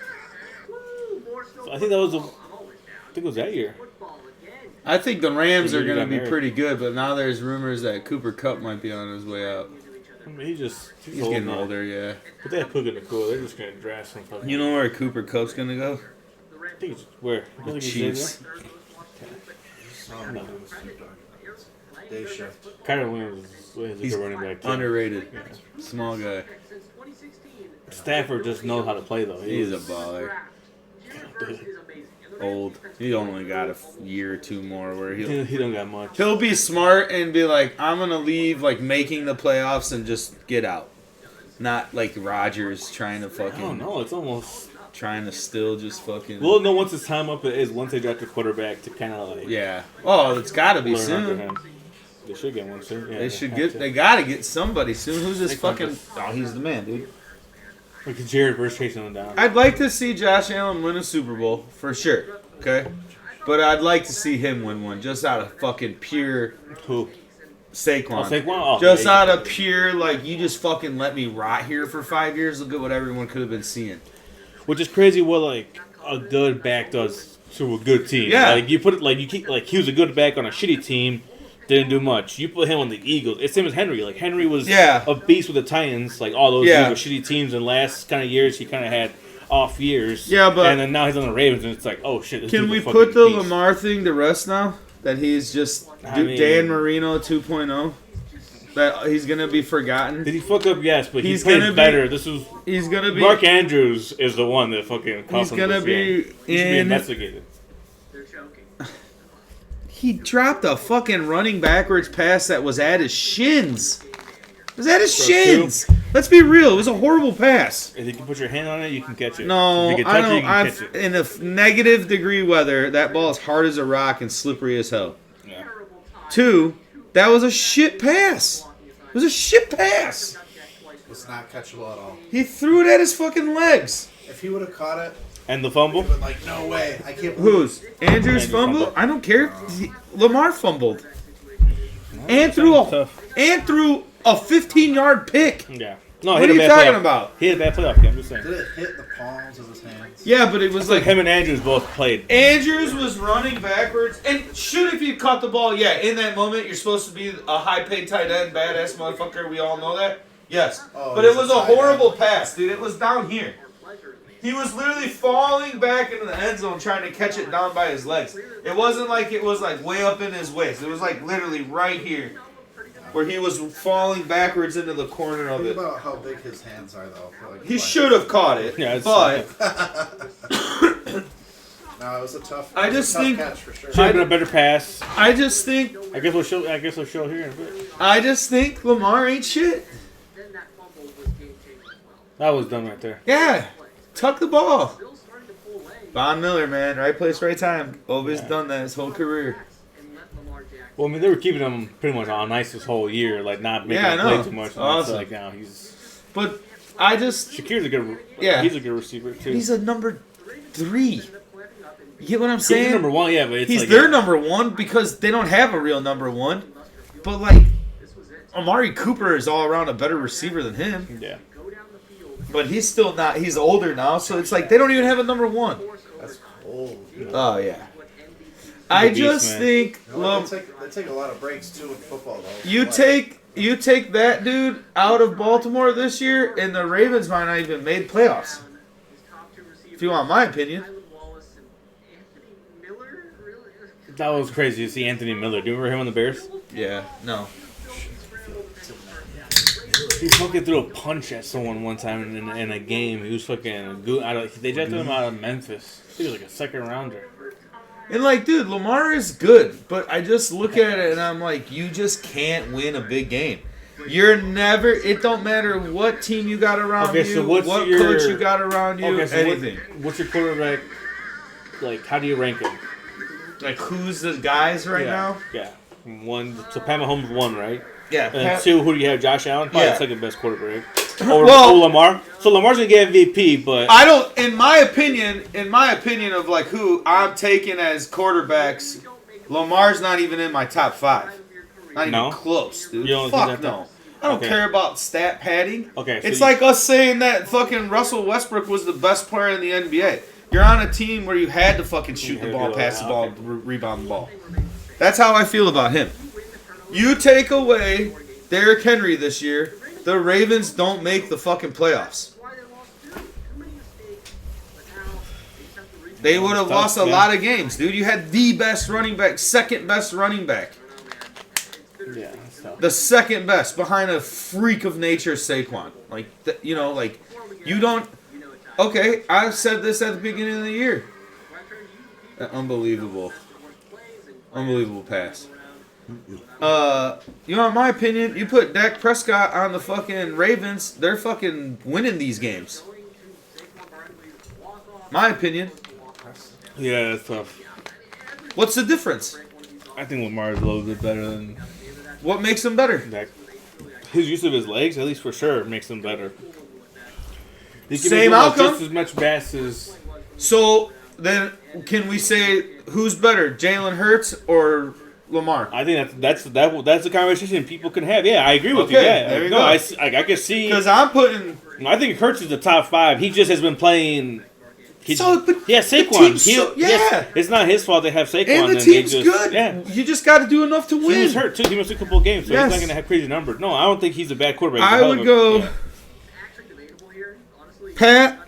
So I think that was I think it was that year. I think the Rams are You going to got be married. pretty good, but now there's rumors that Cooper Kupp might be on his way out. I mean, he's He's getting now. older, yeah. But they put it in the cool. They're just gonna draft some fucking. You know where Cooper Kupp's going to go? I think it's where? You think he's Chiefs. No. Day shift. Kyler Williams is a He's good running back. too. underrated. Small guy. Stafford just knows how to play though. He's a baller. Old. He only got a year or two more where He don't got much. he'll be smart and be like, I'm going to leave like making the playoffs and just get out. Not like Rodgers trying to I don't fucking know. It's almost. trying to still just fucking We'll know once his time up is once they draft a quarterback to kind of like yeah. Oh, it's got to be learn under soon. him. They should get one soon. Yeah, They should have get. to. They gotta get somebody soon. Who's this They can't fucking? just- Oh, he's the man, dude. Like Jared versus chasing him down. I'd like to see Josh Allen win a Super Bowl for sure. Okay, but I'd like to see him win one just out of fucking pure Who? Saquon. Oh, Saquon? Oh, Just yeah. out of pure like you just fucking let me rot here for 5 years. Look at what everyone could have been seeing. Which is crazy. What like a good back does to a good team. Yeah. Like you put it like you keep like he was a good back on a shitty team. Didn't do much. You put him on the Eagles. It's same as Henry. Like Henry was Yeah. a beast with the Titans. Like all those Yeah. years were shitty teams. And last kind of years he kind of had off years. Yeah, but- and then now he's on the Ravens and it's like oh shit. This Can dude's we a put fucking the beast. Lamar thing to rest now? That he's just I mean- Dan Marino 2.0. That he's gonna be forgotten. Did he fuck up? Yes, but He's he's played gonna be- better. This was He's gonna be. Mark Andrews is the one that fucking. cost He's him gonna this be game. He should be in. investigated. They're choking. He dropped a fucking running backwards pass that was at his shins. It was at his shins. Let's be real. It was a horrible pass. If you can put your hand on it, you can catch it. No, if you can I touch it, don't. you can catch it. In a negative degree weather, that ball is hard as a rock and slippery as hell. Yeah. 2, that was a shit pass. It was a shit pass. It's not catchable at all. He threw it at his fucking legs. If he would have caught it, And the fumble. I'd been like, no way. I can't believe Who's? Andrews Andrews fumble? fumbled. I don't care. Lamar fumbled. And threw a 15-yard pick. Yeah. No, What he are had a you bad talking playoff. about? He had a bad playoff game. I'm just saying. Did it hit the palms of his hands? Yeah, but it was Like like him and Andrews both played. Andrews was running backwards, and should if you caught the ball, yeah, in that moment you're supposed to be a high-paid tight end, badass motherfucker. We all know that. Yes, Oh, but it he's was a a tight end. horrible pass, dude. It was down here. He was literally falling back into the end zone trying to catch it down by his legs. It wasn't like it was like way up in his waist. It was like literally right here, where he was falling backwards into the corner of Think it. about how big his hands are, though. For like He should have caught it, Yeah, it's- but No, it was a tough. I it was a just tough think- catch for sure. Should have been a better pass. I just think I guess we'll show. I guess we'll show here in a bit. Lamar ain't shit. Then that fumble was game changing as well. That was done right there. Yeah, tuck the ball. Bill started to pull away Von Miller, man, right place, right time. Always Yeah. done that his whole career. and let Lamar Jackson. Well, I mean, they were keeping him pretty much on ice this whole year, like not making Yeah, I him play know. too much. And Awesome. Like now he's But I just, Shakir's a good. Yeah. He's a good receiver too. he's a number 3. You get what I'm He's saying? number one, yeah, but it's He's like, their number 1 because they don't have a real number 1. But like, Amari Cooper is all around a better receiver than him. Yeah. But he's still not. He's older now, so it's like they don't even have a number 1. That's cold. Oh yeah. I beast, just man. think, You know, they take a lot of breaks too in football, though. you take that dude out of Baltimore this year, and the Ravens might not even made playoffs. If you want my opinion. That was crazy to see Anthony Miller. Do you remember him on the Bears? Yeah. No. He fucking threw a punch at someone one time in a game. He was fucking. They drafted him out of Memphis. He was like a second rounder. And like, dude, Lamar is good, but I just look at it and I'm like, you just can't win a big game. You're never. It don't matter what team you got around Okay, you, so what's what your- coach you got around you, Okay, so anything. what's your quarterback? Like, how do you rank him? Like, who's the guys right now? Yeah. One. So Pat Mahomes 1, right? Yeah, And 2, who do you have? Josh Allen? Probably Yeah. the second best quarterback. Or, Well- Lamar. So Lamar's gonna get MVP, but I don't. In my opinion of like who I'm taking as quarterbacks, Lamar's not even in my top 5. Not even No? close, dude. You don't think Fuck that- no. I don't Okay. care about stat padding. Okay, so It's you- like us saying that fucking Russell Westbrook was the best player in the NBA. You're on a team where you had to fucking shoot the ball, pass the ball, rebound the ball. That's how I feel about him. You take away Derrick Henry this year, the Ravens don't make the fucking playoffs. They would have lost a lot of games, dude. You had the best running back, second best running back. yeah. So. The second best behind a freak of nature, Saquon. Like, you don't. Okay, I said this at the beginning of the year. Unbelievable pass. You know, in my opinion, you put Dak Prescott on the fucking Ravens, they're fucking winning these games. My opinion. Yeah, that's tough. What's the difference? I think Lamar is a little bit better than What makes them better? Dak. His use of his legs, at least for sure, makes him better. He can Same make outcome? just as much pass as. So then, can we say who's better, Jalen Hurts or Lamar? I think that's a conversation people can have. Yeah, I agree with you. Okay, Yeah, there you no, go. I can see. Because I'm putting. I think Hurts is the top 5. He just has been playing. But Yeah, the Saquon. team's He- so- yes, yeah. it's not his fault they have Saquon. And the they team's just, good. Yeah. You just got to do enough to He win. was hurt too. He missed a couple of games, so Yes. he's not going to have crazy numbers. No, I don't think he's a bad quarterback. I He's a hell would of a- go yeah. Pat,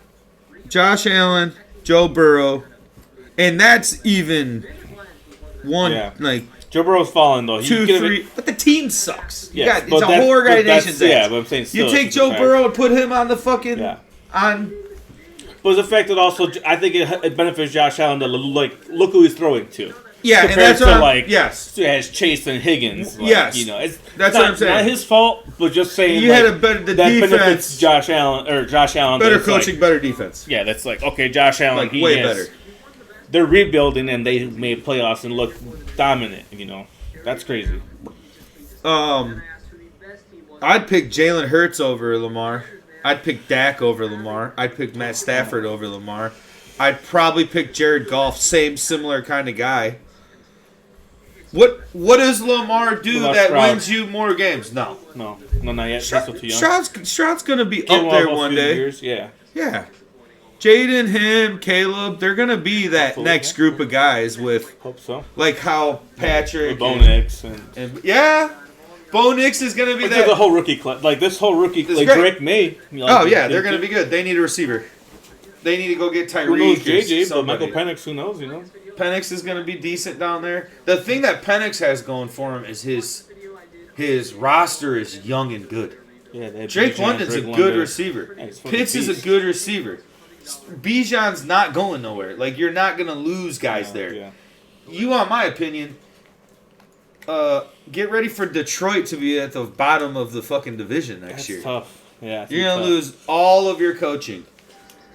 Josh Allen, Joe Burrow, and that's even one, Yeah. like, Joe Burrow's falling though. He 2, could've- 3. But the team sucks. You Yes, got, but it's a that's- whole but organization's that's- Yeah, ass. but I'm saying You still, take it's a Joe fact. Burrow and put him on the fucking Yeah. on. But the fact that also, I think it benefits Josh Allen to look who he's throwing to. Yeah, and Compared that's to what I'm, like yes. as Chase and Higgins. Like, Yes. you know, it's That's not, what I'm saying. Not his fault, but just saying You had a better the that defense, benefits Josh Allen. better that's like- coaching, better defense. yeah, that's like okay, Josh Allen. Like, he way has- better. They're rebuilding and they made playoffs and look dominant. You know, that's crazy. I'd pick Jalen Hurts over Lamar. I'd pick Dak over Lamar. I'd pick Matt Stafford over Lamar. I'd probably pick Jared Goff, similar kind of guy. What does Lamar do What about that Stroud? wins you more games? No. No, not yet. He's still too young. Stroud's gonna be Give him up there a one few day. years, yeah. Yeah. Jaden, him, Caleb, they're gonna be that Hopefully, next yeah. group of guys with Hope so. like how Patrick With Bo Nix and yeah. Bo Nix is gonna be But that. there's a whole rookie class. Like this whole rookie, It's like great. Drake May. Oh yeah, they're gonna be good. They need a receiver. They need to go get Tyreek. Who knows or JJ, but somebody. Michael Penix, who knows? You know. Penix is going to be decent down there. The thing that Penix has going for him is his roster is young and good. Yeah, they had Drake Bijan, London's Drake a good London. receiver. Yeah, he's fucking Pitts is a beast. good receiver. Bijan's not going nowhere. Like, you're not going to lose guys No, there. Yeah. You want my opinion, get ready for Detroit to be at the bottom of the fucking division next That's year. tough. Yeah, it's You're going to tough. lose all of your coaching.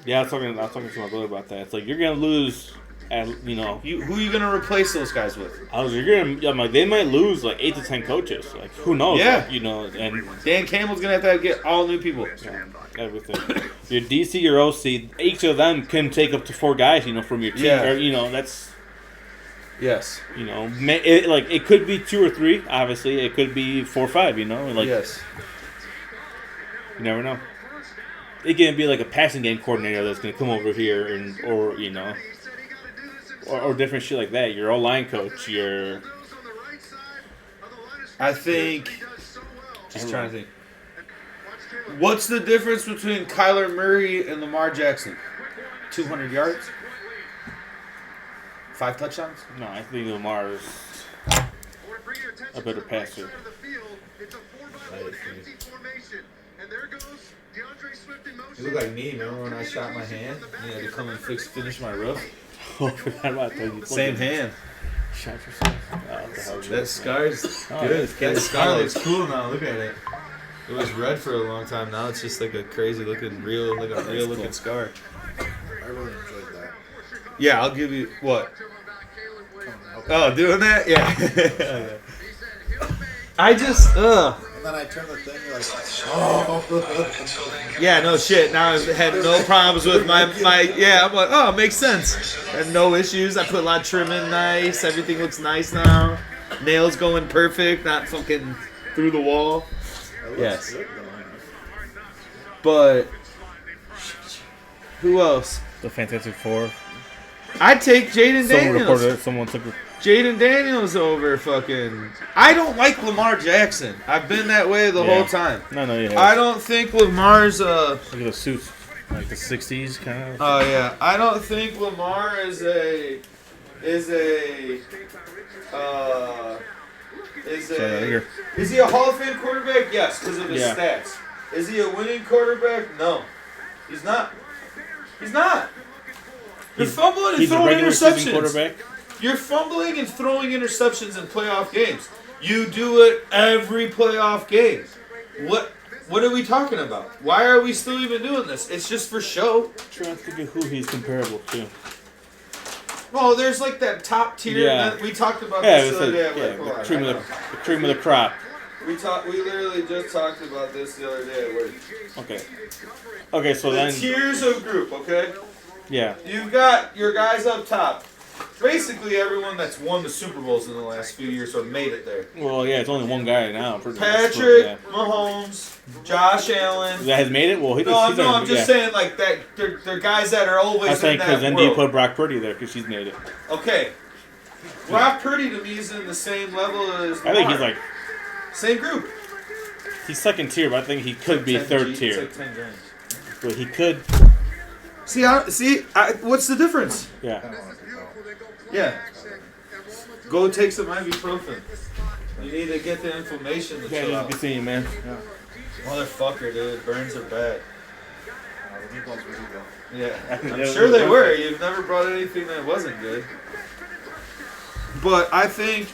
Yeah, I was talking to my brother about that. It's like you're gonna lose, and you know, Who are you going to replace those guys with? I'm like they might lose like 8 to 10 coaches. Like who knows? Yeah. Like, you know, and Dan Campbell's going to have get all new people. yeah, everything. Your DC, your OC, each of them can take up to 4 guys. You know, from your team. Yeah. Or, you know, that's Yes. you know, it could be 2 or 3. Obviously, it could be 4 or 5. You know, like Yes. you never know. It can be like a passing game coordinator that's gonna come over here or you know, or different shit like that. Your O-line coach, your I think. Just trying to think. What's the difference between Kyler Murray and Lamar Jackson? 200 yards? 5 touchdowns? no, I think Lamar's a better passer. You look like me. Remember when I shot my hand? You had to come and finish my roof. Same hand. Shot yourself. Oh, what the hell? That scar's Oh, good. it's getting That scar colored. looks cool now. Look at it. It was red for a long time. Now it's just like a crazy looking, real looking scar. I really enjoyed that. Yeah, I'll give you what? Oh, doing that? Yeah. I just And then I turned the thing, you're like, oh. Yeah, no shit. Now I had no problems with my yeah. I'm like, oh, it makes sense. I had no issues. I put a lot of trim in, nice. Everything looks nice now. Nails going perfect, not fucking through the wall. It looks Yes. good, though. But who else? The Fantastic Four. I'd take Jaden Someone reported Daniels. it. Someone took it. Jaden Daniels over fucking. I don't like Lamar Jackson. I've been that way the Yeah. whole time. No, you I have. don't think Lamar's Look at the suits. Like the 60s kind of. Oh yeah, I don't think Lamar is a is he a Hall of Fame quarterback? Yes, because of his Yeah. stats. Is he a winning quarterback? No, he's not. He's not. You're fumbling and He's a throwing regular season interceptions. quarterback. You're fumbling and throwing interceptions in playoff games. You do it every playoff game. What are we talking about? Why are we still even doing this? It's just for show. Trying to think of who he's comparable to. Well, there's like that top tier. Yeah. We talked about Yeah, this it's the other day. like, I'm yeah, like, hold the on, cream I of know. the cream of the crop. We literally just talked about this the other day at work. Okay, so The then tiers of group, okay? yeah, You've got your guys up top. Basically, everyone that's won the Super Bowls in the last few years or made it there. well, yeah, it's only one guy now. Pretty much, Patrick yeah. Mahomes, Josh Allen. That has made it. Well, No, I'm just saying like that. They're guys that are always I was saying in because that then you world. put Brock Purdy there because she's made it. Okay. Brock Purdy to me is in the same level as I think he's Lamar. like Same group. he's second tier, but I think he could be 10 third G, it's tier. like 10 grand. But he could, What's the difference? yeah. I don't want to go. Yeah. Go take some ibuprofen. You need to get the inflammation to Yeah, chill you out. can see him, man. Motherfucker, dude. Burns are bad. The meatballs were good. Yeah. I'm sure they were. You've never brought anything that wasn't good. But I think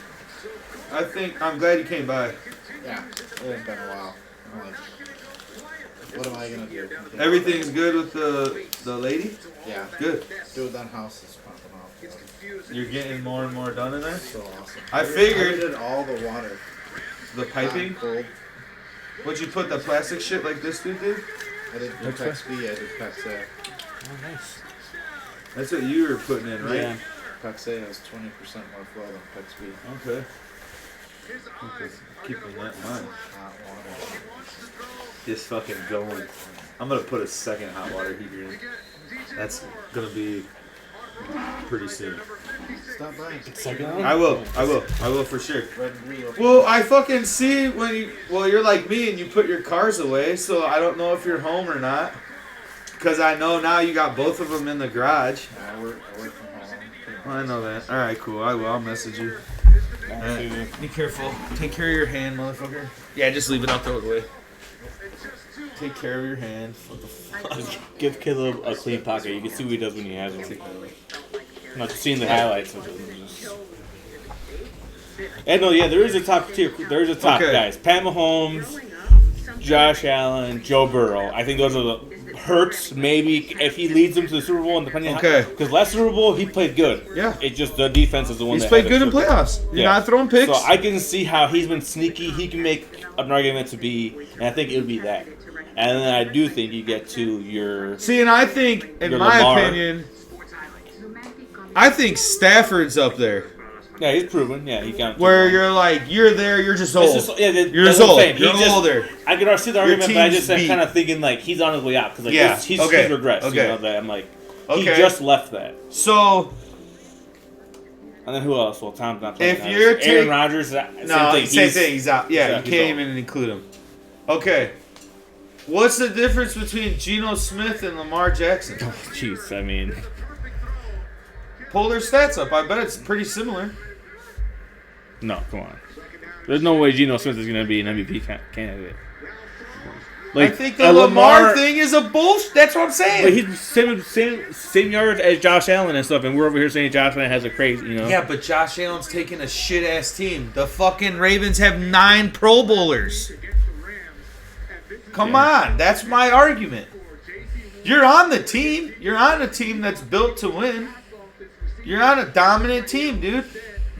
I'm glad you came by. Yeah, it has been a while. I'm like, what am I gonna do? Everything's good with the lady? Yeah, Good. dude, that house is popping off. You're getting more and more done in there? So awesome. I figured- I did all the water. The piping? Hot, cold. Would you put the plastic shit like this dude did? I did Pex B. I did Pex A. Oh, nice. That's what you were putting in, right? Yeah. Pex A has 20% more flow than Pex B. Okay. Keeping that in mind. Hot water. Just fucking going. I'm gonna put a second hot water heater in. That's gonna be pretty soon. Stop by. Second one. I will for sure. Red and blue. Well, I fucking see when you're like me and you put your cars away, so I don't know if you're home or not. Because I know now you got both of them in the garage. I work from home. I know that. Alright, cool. I will. I'll message you. Be careful. Take care of your hand, motherfucker. Yeah, just leave it. I'll throw it away. Take care of your hand. What the fuck? Just give Caleb a clean pocket. You can see what he does when he has one. Not seeing the highlights of it. And no, yeah, there is a top tier. There is a top Okay. guys. Pat Mahomes, Josh Allen, Joe Burrow. I think those are the Hurts. Maybe if he leads them to the Super Bowl, and depending Okay. because last Super Bowl he played good. Yeah. It's just the defense is the one He's that played had good it. in playoffs. You're Yeah. not throwing picks. So I can see how he's been sneaky. He can make an argument to be, and I think it would be that. And then I do think you get to your See, and I think, in Your my Lamar. opinion, I think Stafford's up there. yeah, he's proven. Yeah, he got Where you're like, you're there, you're just It's old. just, yeah, You're that's just what I'm old. saying. He You're just- older. I could see the argument, but I team's just am beat. kind of thinking like he's on his way out because like Yeah, he's okay, regressed. okay. You know that I'm like he Okay. just left that. So, And then who else? Well, Tom's not playing. If now. you're Aaron take- Rodgers, same no, thing. same thing. He's out. Yeah, yeah, you he's can't out. even include him. Okay. What's the difference between Geno Smith and Lamar Jackson? Jeez, I mean, Pull their stats up. I bet it's pretty similar. no, come on. There's no way Geno Smith is going to be an MVP candidate. Like, I think the Lamar thing is a bullshit. That's what I'm But saying. he's same yards as Josh Allen and stuff, and we're over here saying Josh Allen has a crazy, you know. Yeah, but Josh Allen's taking a shit ass team. The fucking Ravens have 9 Pro Bowlers. Come on, that's my argument. You're on the team. You're on a team that's built to win. You're on a dominant team, dude.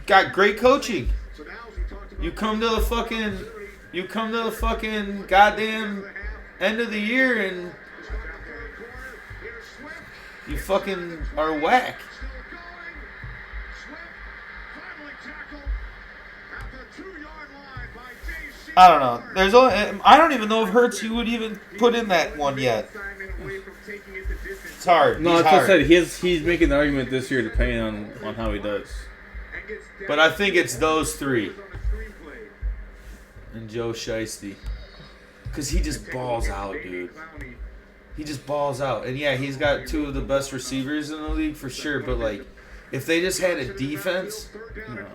Got great coaching. You come to the fucking goddamn end of the year and you fucking are whack. I don't know. I don't even know if Hurts you would even put in that one yet. It's hard. No, that's what I said. He's making the argument this year depending on how he does. But I think it's those 3. And Joe Shiesty. Because he just balls out, dude. He just balls out. And yeah, he's got 2 of the best receivers in the league for sure. But, like, if they just had a defense. No.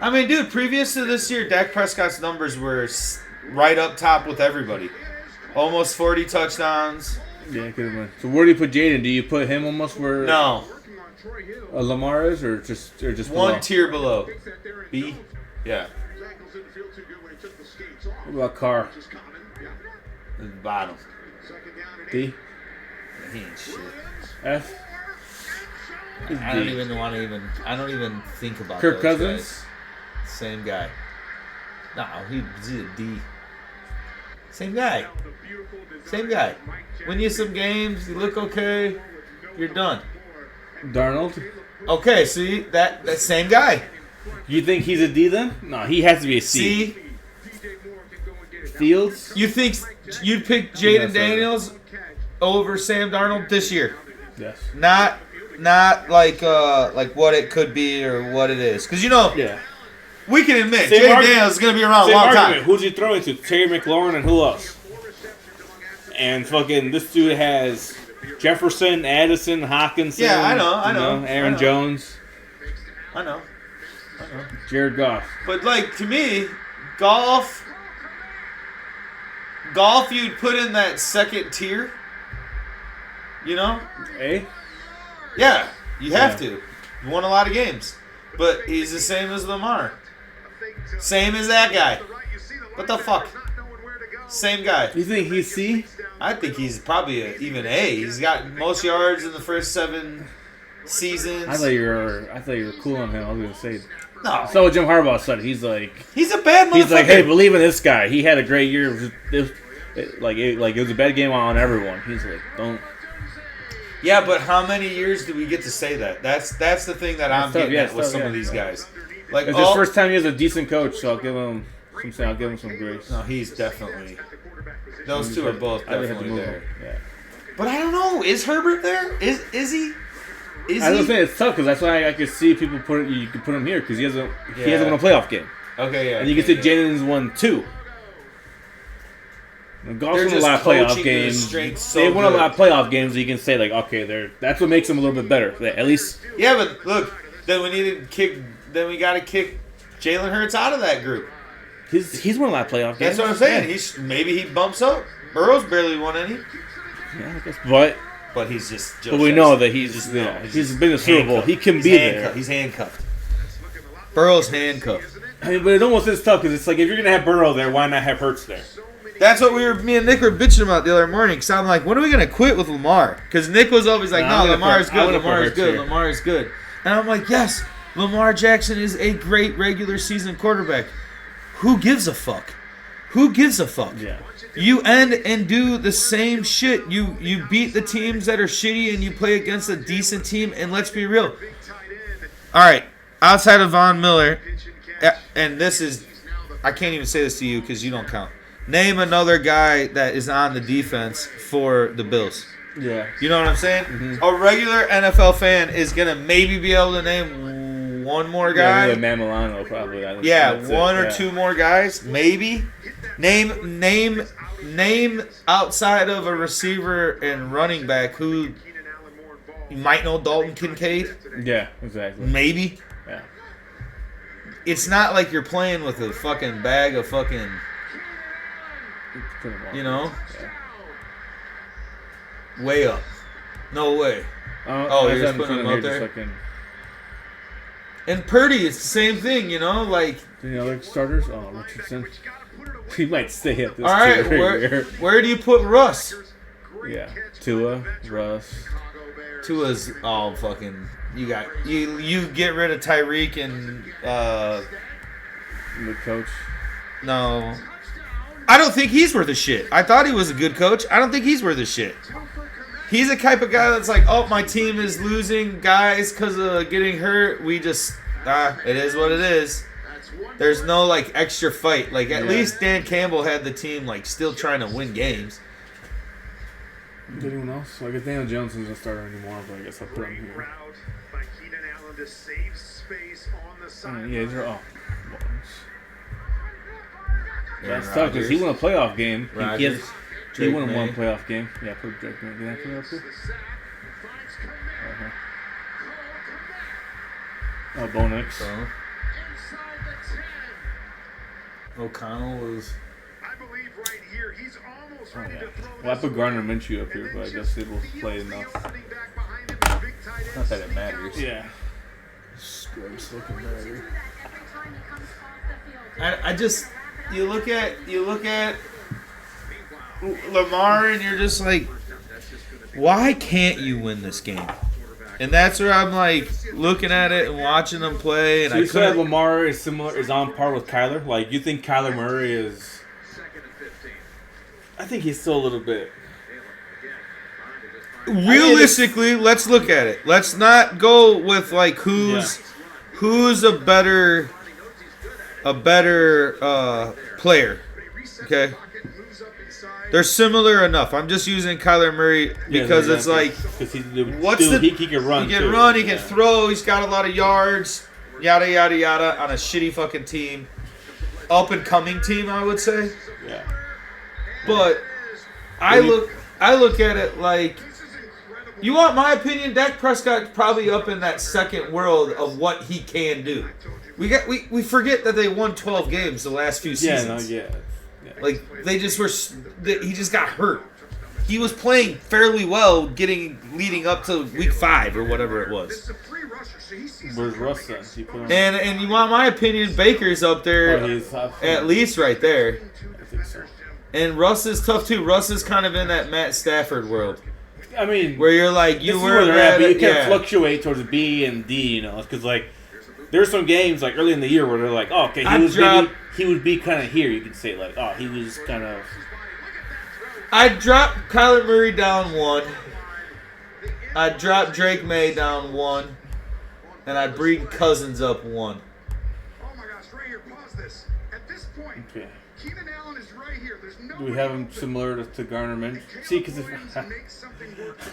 I mean, dude, previous to this year, Dak Prescott's numbers were right up top with everybody. Almost 40 touchdowns. Yeah, could have been. So where do you put Jaden? Do you put him almost where No. Lamar is, or just One below? tier below. B? Yeah. What about Carr? The bottom. D? He ain't shit. F? I don't even think about Kirk those Cousins? guys. Same guy. No, he's a D. Same guy. Same guy. Win you some games, you look okay, you're done. Darnold? Okay, see, that same guy. You think he's a D then? No, he has to be a C. See, Fields? you think you'd pick Jaden Daniels over Sam Darnold this year? Yes. Not like what it could be or what it is. Because, Yeah. we can admit, Same Jaden argument. Daniels is going to be around a Same long argument. time. Who's he throwing to? Terry McLaurin and who else? And fucking this dude has Jefferson, Addison, Hawkinson. Yeah, I know. Aaron I know. Jones, I know. Jared Goff. But, like, to me, golf, you'd put in that second tier. You know? A? Yeah, you have Yeah. to. You won a lot of games. But he's the same as Lamar. Same as that guy. What the fuck? Same guy. You think he's C? I think he's probably even A. He's got most yards in the first 7 seasons. I thought you were cool on him. I was gonna say. No. So Jim Harbaugh said he's like He's a bad motherfucker. he's like, hey, believe in this guy. He had a great year. It was a bad game on everyone. He's like, don't. Yeah, but how many years do we get to say that? That's the thing that I'm tough, getting yeah, at with it's some tough, of yeah. these guys. Like, It's his first time he has a decent coach, so I'll give him some grace. No, he's definitely. Those 2 are both I would have to definitely move there. him. Yeah. But I don't know. Is Herbert there? Is he? Is I was he? saying it's tough because that's why I could see people you could put him here because he hasn't Yeah. won a playoff game, Okay, yeah. and you can say Jaden's won 2. Golf's They're won a just lot of playoff coaching their games. strengths so They won a good. lot of playoff games. So you can say like, okay, that's what makes them a little bit better. At least Yeah, but look, then we got to kick Jalen Hurts out of that group. he's won a lot of playoff games. That's what I'm saying. Yeah. Maybe he bumps up. Burrow's barely won any, Yeah, I guess. But but he's just. we know that he's been a Super Bowl. He can be there. He's handcuffed. Burrow's handcuffed. I mean, but it almost is tough because it's like if you're gonna have Burrow there, why not have Hurts there? That's what me and Nick were bitching about the other morning. Because I'm like, when are we going to quit with Lamar? Because Nick was always like, Nah, I'm no, gonna Lamar's put- I'm good, gonna put Lamar's Hurts good, here. Lamar's good. And I'm like, yes, Lamar Jackson is a great regular season quarterback. Who gives a fuck? Who gives a fuck? Yeah. You end and do the same shit. You beat the teams that are shitty and you play against a decent team. And let's be real. All right, outside of Von Miller, and this is, I can't even say this to you because you don't count. Name another guy that is on the defense for the Bills. Yeah. You know what I'm saying? Mm-hmm. A regular NFL fan is going to maybe be able to name one more guy. Yeah, Matt Milano probably. Yeah, That's one it, or yeah. 2 more guys, maybe. Name outside of a receiver and running back who you might know Dalton Kincaid. Yeah, exactly. Maybe. Yeah. It's not like you're playing with a fucking bag of fucking Put him on. You know, Yeah. way up. No way. Oh, you're he's just putting him out there? Fucking, And Purdy, it's the same thing. You know, like. any other starters? Oh, Richardson. He might stay at this. All right, tier. where do you put Russ? Yeah, Tua, Russ. Tua's all fucking. You get rid of Tyreek and The coach. no. I don't think he's worth a shit. I thought he was a good coach. I don't think he's worth a shit. He's the type of guy that's like, oh, my team is losing guys because of getting hurt. We just, it is what it is. There's no, like, extra fight. Like, at least Dan Campbell had the team, like, still trying to win games. Anyone else? Like, if Daniel Jones isn't a starter anymore, but I guess I'll put him here. Yeah, these are all. That's tough because he won a playoff game. He won one playoff game. Yeah, put Drake May. Did I put it up here? Oh, Bo Nix. O'Connell was. I believe right here, he's almost ready to throw. Well, I put Garner Minshew up here, but I guess they will play enough. Not that it matters. Yeah. Scrubs looking better. I just you look at Lamar and you're just like, why can't you win this game? And that's where I'm like looking at it and watching them play. And So you said Lamar is on par with Kyler. Like you think Kyler Murray is? I think he's still a little bit. Realistically, let's look at it. Let's not go with like who's a better player. Okay, they're similar enough. I'm just using Kyler Murray because it's like he can run. He can run. He can throw. He's got a lot of yards. Yada yada yada on a shitty fucking team, up and coming team, I would say. Yeah. But I look at it like. You want my opinion? Dak Prescott's probably up in that second world of what he can do. We forget that they won 12 games the last few seasons. Yeah. Like they just were. He just got hurt. He was playing fairly well, leading up to week 5 or whatever it was. Where's Russ then? And you want my opinion? Baker's up there, at least right there. I think so. And Russ is tough too. Russ is kind of in that Matt Stafford world. I mean, where you're like you were at, but you can't fluctuate towards B and D, because like there's some games like early in the year where they're like, oh, okay, he would be kind of here. You could say like, oh, he was kind of. I dropped Kyler Murray down 1. I dropped Drake May down 1, and I breed Cousins up 1. Oh my gosh, right here, pause this. At this point, Okay. Keenan Allen is right here. There's no Do we have him similar to Garner Minshew? See, because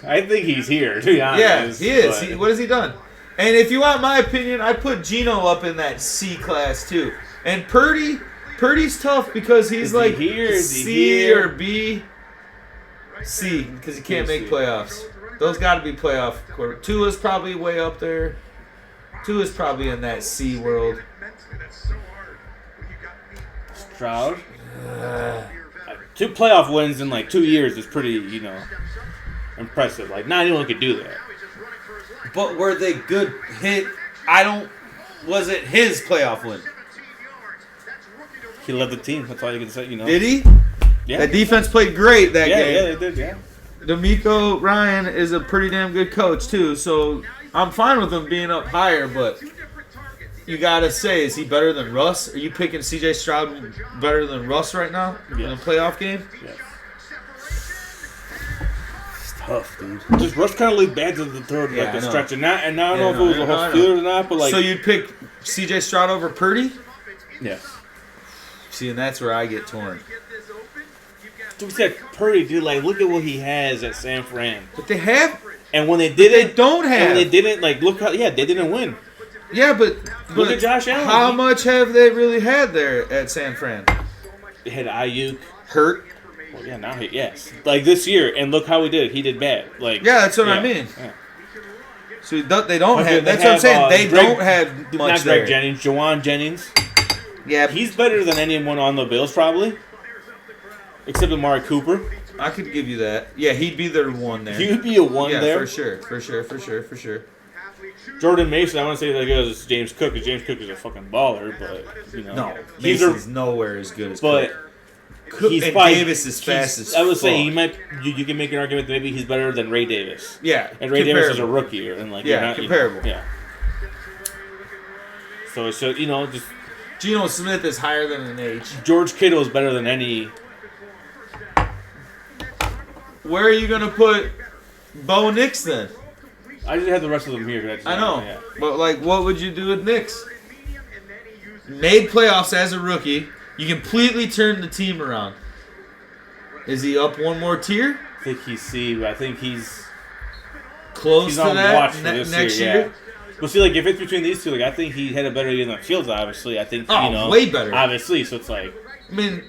I think he's here. To be honest, yeah, he is. What has he done? And if you want my opinion, I put Geno up in that C class too. And Purdy's tough because he's like C or B. C, because he can't make playoffs. Those got to be playoff quarter. Tua's probably way up there. Tua's probably in that C world. Stroud. 2 playoff wins in like 2 years is pretty, impressive. Like not anyone could do that. But were they good hit? Was it his playoff win? He led the team. That's all you can say, Did he? Yeah. That defense played great that game. Yeah, they did, yeah. D'Amico Ryan is a pretty damn good coach, too. So I'm fine with him being up higher, but you got to say, is he better than Russ? Are you picking C.J. Stroud better than Russ right now in a playoff game? Yeah. It's tough, dude. Just Russ kind of laid bad to the third, like the stretch. And I don't know if it was a whole Steelers or not, but like. So you'd pick C.J. Stroud over Purdy? Yes. See, and that's where I get torn. We said Purdy, dude. Like, look at what he has at San Fran. But they have, and when they did it, they don't have. And when they didn't, like, look how, they didn't win. Yeah, but look at Josh Allen. How much have they really had there at San Fran? They had Ayuk hurt. Well, yeah, now yes. Like this year, and look how he did. He did bad. Like that's what I mean. Yeah. So they don't have. That's what I'm saying. They don't have much not there. Greg Jennings, Jawan Jennings. Yeah, he's better than anyone on the Bills, probably. except Amari Cooper. I could give you that. Yeah, he'd be the one there. He would be a one yeah, there. for sure. Jordan Mason, I want to say that good as James Cook, because James Cook is a fucking baller, but you know, No, he's Mason's nowhere as good as but Cook. he's And probably, Davis is fast as I would say fuck. he might. You can make an argument that maybe he's better than Ray Davis. Yeah, And Ray Davis is a comparable. rookie, and like Yeah, you're not, comparable. Yeah. So it's just, just Geno Smith is higher than an H. George Kittle is better than any. Where are you gonna put Bo Nix then? I just have the rest of them here. 'Cause I know, Yeah. but like, what would you do with Nix? Made playoffs as a rookie. You completely turned the team around. Is he up one more tier? I think he's C, but I think he's Close to on that watch for this next year. year? Yeah. Well, see, like if it's between these two, like I think he had a better year than Fields. Obviously, I think way better. Obviously, so it's like, I mean,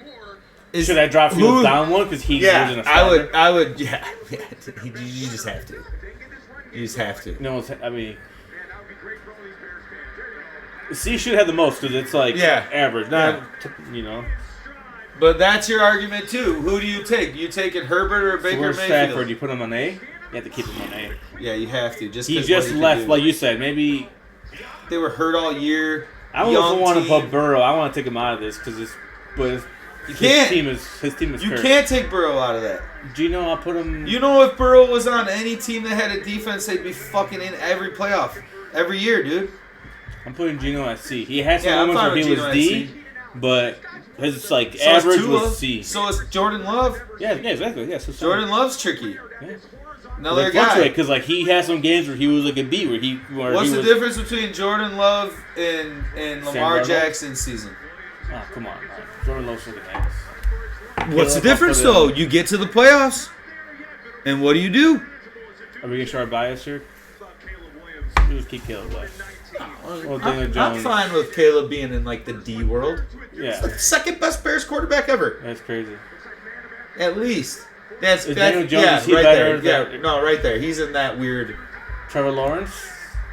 is, should I drop Fields down one because he wasn't a starter? I would. Yeah. You just have to. You just have to. No, I mean, C should have the most because it's like Yeah. average, not But that's your argument too. Who do you take? You taking Herbert or Baker Where's Mayfield? Stafford? You put him on A. You have to keep him on A. Yeah, you have to. Just He 'cause just what can left, do. like you said. Maybe They were hurt all year. I don't know if I Young want to team. put Burrow. I want to take him out of this because his can't. his team is You cursed. can't take Burrow out of that. Gino, I'll put him. You know, if Burrow was on any team that had a defense, they'd be fucking in every playoff every year, dude. I'm putting Gino at C. He had some Yeah, I'm moments fine where he with was Gino at D, C. but his like So is average Tua. was C. So is Jordan Love. Yeah, exactly. Yeah, so Jordan Love's tricky. Yeah. Another guy. because like he had some games where he was like a B, where What's he the was, difference between Jordan Love and Lamar Darnold? Jackson's season? Oh come on, Jordan Love's looking ass. What's the Caleb, I'll difference put it though? in. You get to the playoffs, and what do you do? Are we gonna show our bias here? We just keep Caleb left. Well, Daniel I'm Jones. fine with Caleb being in like the D world. Yeah, Second best Bears quarterback ever, that's crazy. at least. That's Is Daniel Jones, yeah, is he right better there. than- Yeah, no, right there. He's in that weird. Trevor Lawrence.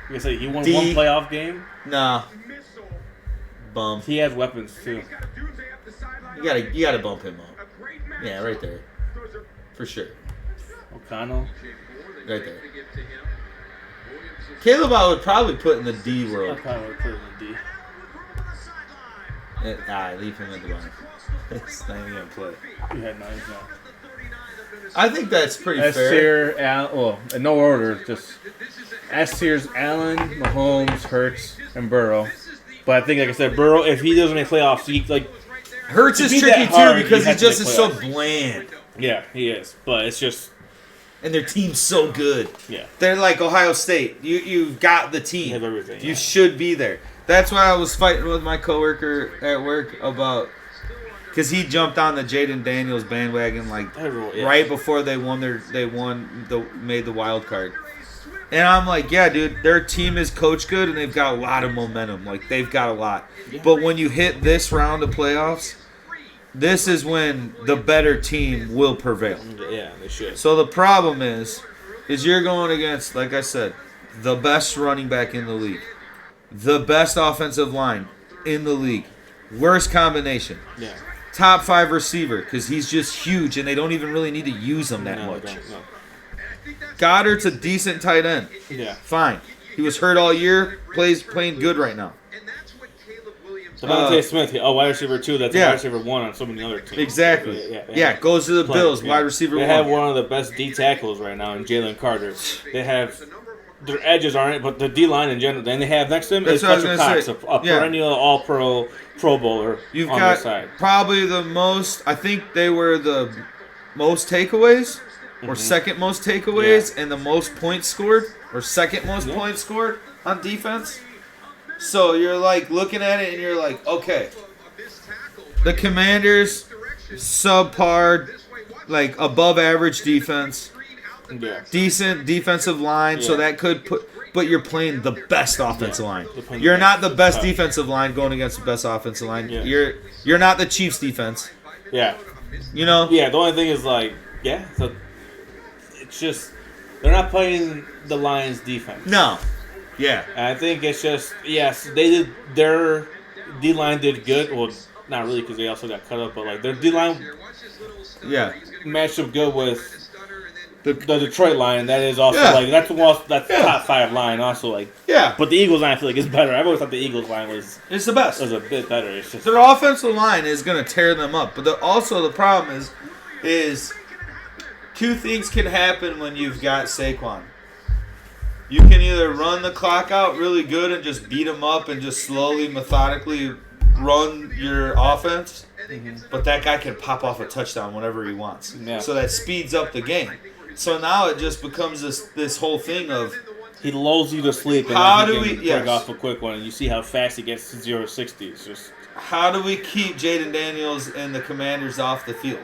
Like I said, he won D. one playoff game. Nah, bum. He has weapons too. You gotta bump him up. Yeah, right there, for sure, O'Connell. right there. Caleb, I would probably put in the D I world. probably would put him in D. Leave him at the bottom. It's not even gonna play. You had nine now. I think that's pretty S fair. tier, well, in no order, just S tier's Allen, Mahomes, Hurts, and Burrow. But I think, like I said, Burrow, if he doesn't make playoffs, he like, Hurts is to be tricky that hard, too because you he have to just make is so playoffs. bland, yeah, he is. But it's just, and their team's so good. yeah, They're like Ohio State. You've got the team. you have everything. You yeah. should be there. That's why I was fighting with my coworker at work about because he jumped on the Jaden Daniels bandwagon like Everyone, yeah. right before made the wild card. And I'm like, yeah, dude, their team is coach good and they've got a lot of momentum. Like they've got a lot. But when you hit this round of playoffs, this is when the better team will prevail. Yeah, they should. So the problem is you're going against, like I said, the best running back in the league, the best offensive line in the league, worst combination, Yeah. top 5 receiver because he's just huge and they don't even really need to use him that No, much. don't, no. Goddard's a decent tight end, Yeah. fine. He was hurt all year, playing good right now. Devontae Smith, wide receiver 2, that's yeah. wide receiver 1 on so many other teams. Exactly. Yeah, Goes to the playing, Bills, yeah. wide receiver They 1. have one of the best D tackles right now in Jalen Carter. They have their edges aren't, but the D line in general. Then they have next to him is That's what I was Fletcher gonna Cox, say. a Yeah. perennial Pro Bowler You've on got their side. probably the most. I think they were the most takeaways, or second most takeaways, and the most points scored, or second most points scored on defense. So you're like looking at it, and you're like, okay, the Commanders, subpar, like above average defense, Yeah. decent defensive line. So Yeah. that could put. But you're playing the best offensive line. You're playing You're the not the best best. defensive line going against the best offensive line. Yeah. You're not the Chiefs defense. Yeah. You know? Yeah, the only thing is like, so it's just they're not playing the Lions defense. No. Yeah. And I think it's just, yes, they did, their D-line did good. Well, not really because they also got cut up, but like their D-line Yeah. matched up good with The- the Detroit line. That is also Yeah. like that's Yeah. top 5 line. Also like, Yeah. but the Eagles line I feel like is better. I've always thought the Eagles line was It's the best. a bit better. It's just Their offensive line is going to tear them up. But also the problem is two things can happen when you've got Saquon. You can either run the clock out really good and just beat them up and just slowly, methodically run your offense. But that guy can pop off a touchdown whenever he wants. Yeah. So that speeds up the game. So now it just becomes this whole thing of he lulls you to sleep and How then do he can we- yes. break off a quick one. And you see how fast he gets to 0-60. It's just how do we keep Jaden Daniels and the Commanders off the field?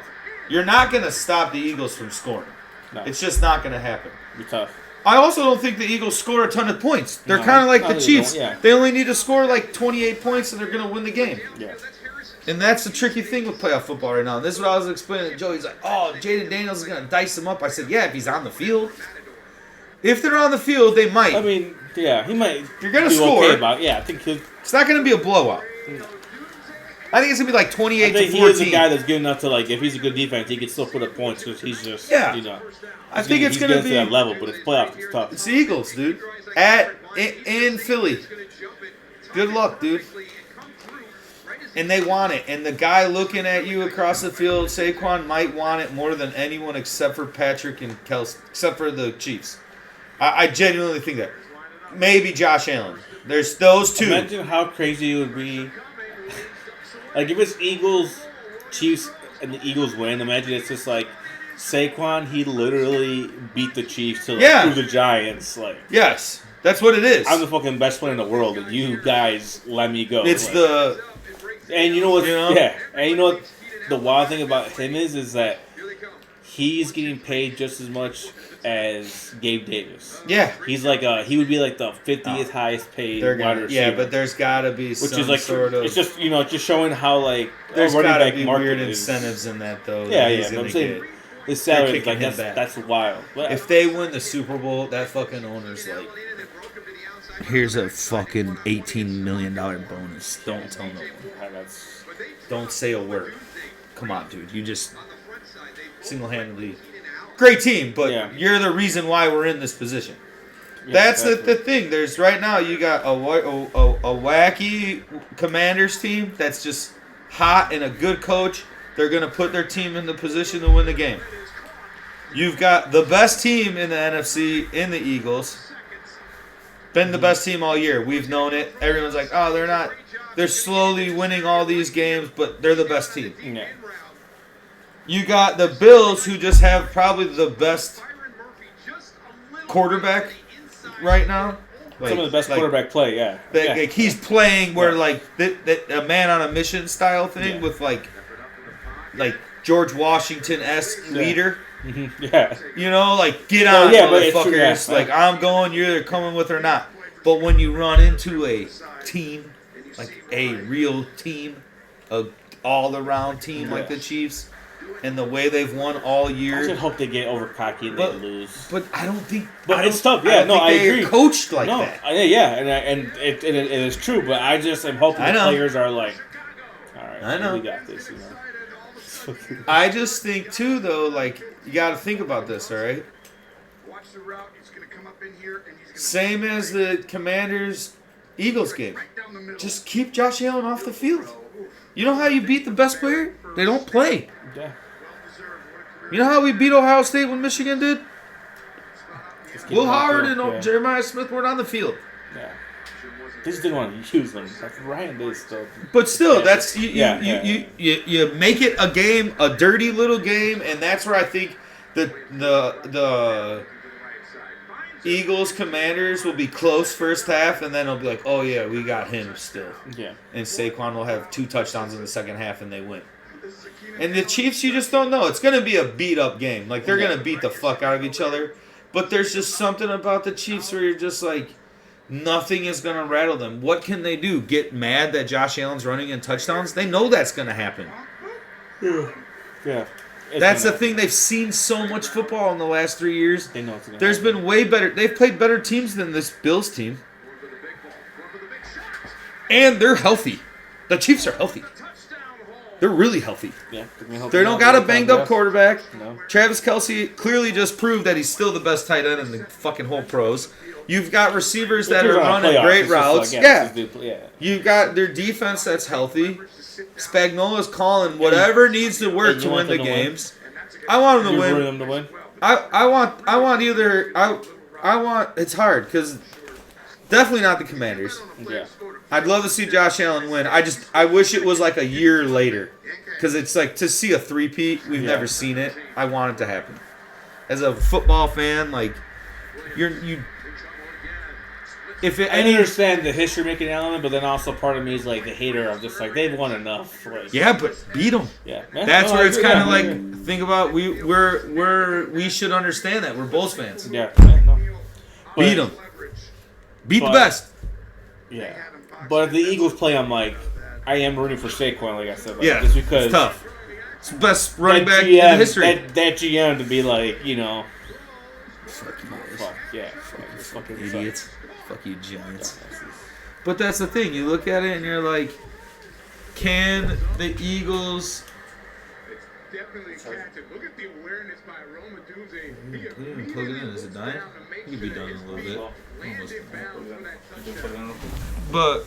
You're not going to stop the Eagles from scoring. no, It's just not going to happen. be tough. I also don't think the Eagles score a ton of points. They're No, kind of like no, the they Chiefs. don't, yeah. They only need to score like 28 points and they're going to win the game. Yeah. And that's the tricky thing with playoff football right now. And this is what I was explaining to Joe. He's like, oh, Jaden Daniels is going to dice him up. I said, yeah, if he's on the field. If they're on the field, they might. I mean, yeah, he might. You're gonna do score. Okay about, yeah, I think he'll. It's not going to be a blowout. I think it's going to be like I 28 think to he is 14. a guy that's good enough to like. If he's a good defense, he can still put up points because he's just. Yeah. You know, I think it's he's going to getting be to that level, but it's playoffs. It's tough. It's the Eagles, dude. In Philly. Good luck, dude. And they want it. And the guy looking at you across the field, Saquon, might want it more than anyone except for Patrick and Kelsey, except for the Chiefs. I genuinely think that. Maybe Josh Allen. There's those two. Imagine how crazy it would be. Like if it's Eagles, Chiefs, and the Eagles win. Imagine it's just like Saquon. He literally beat the Chiefs to Yeah. through the Giants. Like Yes, that's what it is. I'm the fucking best player in the world, and you guys let me go. It's Like, the and you know what? you know? Yeah, and you know what? The wild thing about him is that he's getting paid just as much as Gabe Davis. yeah. He's like he would be like the 50th highest paid They're wide gonna, receiver. yeah, but there's got to be which some is like sort of. it's just just showing how like there's running got to back be market weird is- incentives in that though. Yeah, that yeah. he's But I'm gonna saying get. his salary They're is like kicking him that's wild. But If they win the Super Bowl, that fucking owner's like, here's a fucking $18 million bonus. Don't tell no one. that's Don't say a word. Come on, dude. You just single-handedly. Great team, but Yeah. you're the reason why we're in this position. yeah, That's exactly. the thing. There's right now you got a wacky Commanders team that's just hot and a good coach. They're gonna put their team in the position to win the game. You've got the best team in the NFC in the Eagles. Been the best team all year. We've known it. Everyone's like, oh, they're not. They're slowly winning all these games, but they're the best team. Yeah. You got the Bills, who just have probably the best quarterback right now. Some of the best Like, quarterback play. Yeah. That, yeah. like he's playing where Yeah. like that a man on a mission style thing Yeah. with like George Washington esque Yeah. leader. Mhm, yeah. You know, like get Well, on, yeah, but it's true, motherfuckers. yeah. Like I'm going, you're either coming with or not. But when you run into a team, like a real team, a all around team like Yeah. the Chiefs, and the way they've won all I year. just hope they get over cocky and But- they lose. But I don't think. But I don't- it's tough. I Yeah, don't no, think I they're agree. coached like no, that. yeah, and it is true. But I just am hoping I the know. players are like, all right, I know. we got this. You know. I just think too, though, like you got to think about this, all right? Watch the route. He's going to come up in here and he's going to Same as the Commanders Eagles game. right down the middle. Just keep Josh Allen off the field. You know how you beat the best player? They don't play. Yeah. You know how we beat Ohio State when Michigan did? Just keep Will them off Howard field, and yeah. Jeremiah Smith weren't on the field. Yeah. They just didn't want to use them. Like Ryan did still. But still, Yeah. that's Yeah, you make it a game, a dirty little game, and that's where I think the Eagles Commanders will be close first half, and then it'll be like, oh yeah, we got him still, Yeah. and Saquon will have 2 touchdowns in the second half, and they win. And the Chiefs, you just don't know. It's going to be a beat-up game. Like, they're going to beat the fuck out of each other. But there's just something about the Chiefs where you're just like, nothing is going to rattle them. What can they do? Get mad that Josh Allen's running in touchdowns? They know that's going to happen. Yeah. It's That's the gonna- thing. They've seen so much football in the last 3 years. They know it's gonna There's happen. been way better. They've played better teams than this Bills team. And they're healthy. The Chiefs are healthy. They're really healthy. Yeah. They don't got a banged up quarterback. No. Travis Kelce clearly just proved that he's still the best tight end in the fucking whole pros. You've got receivers that are running great routes. Yeah. You've got their defense that's healthy. Spagnuolo's calling whatever needs to work to win the games. I want him to win. Them to win. I want either. I want. It's hard because definitely not the Commanders. Yeah. I'd love to see Josh Allen win. I wish it was like a year later, because it's like to see a three-peat. We've never seen it. I want it to happen. As a football fan, like you. If it, I understand the history-making element, but then also part of me is like the hater of just like they've won enough. Like, yeah, but beat them. Yeah, that's where it's kind of like think about we should understand that we're Bulls fans. Yeah, no. Beat them. Beat the best. Yeah, but if the Eagles play, I'm like, I am rooting for Saquon. Like I said, like, yeah, just because it's tough. It's the best running back in history. That GM to be like, you know, fuck you guys. Fuck yeah, fucking idiots. Sucks. Fuck you, Giants. But that's the thing. You look at it and you're like, can the Eagles? It's definitely catching. Look at the awareness by Roma Dubé. You didn't even plug it in. Is it dying? You could be done in a little bit. Almost. But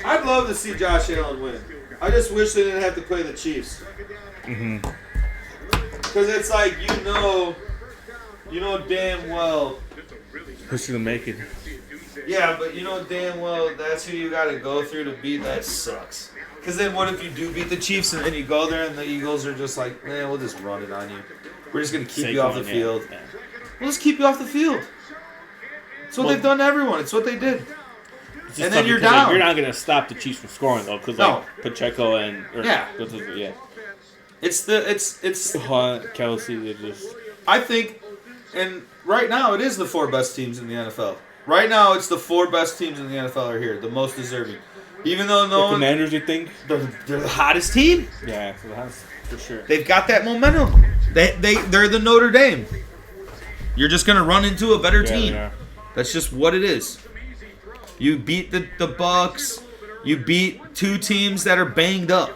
I'd love to see Josh Allen win. I just wish they didn't have to play the Chiefs. Because it's like, you know damn well. Who's gonna make it? Yeah, but you know damn well that's who you got to go through to beat. That sucks. Because then what if you do beat the Chiefs and then you go there and the Eagles are just like, man, we'll just run it on you. We're just going to keep you off the field. Yeah. We'll just keep you off the field. It's what they've done to everyone. It's what they did. And then you're down. Like, you're not going to stop the Chiefs from scoring, though, because Pacheco and... It's Kelsey, they just... I think, and right now it is the 4 best teams in the NFL. Right now it's the 4 best teams in the NFL are here, the most deserving. Even though the Commanders, you think? They're the hottest team. Yeah, for sure. They've got that momentum. They're the Notre Dame. You're just going to run into a better team. That's just what it is. You beat the Bucks. You beat 2 teams that are banged up.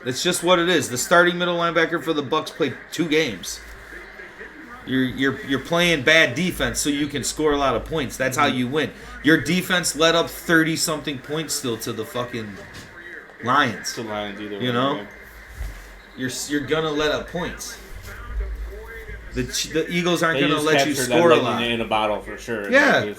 That's just what it is. The starting middle linebacker for the Bucks played 2 games. You're playing bad defense so you can score a lot of points. That's how you win. Your defense led up 30-something points still to the fucking Lions. The Lions either way. You know? You're going to let up points. The Eagles aren't going to let you score a lot. In a bottle for sure. Yeah.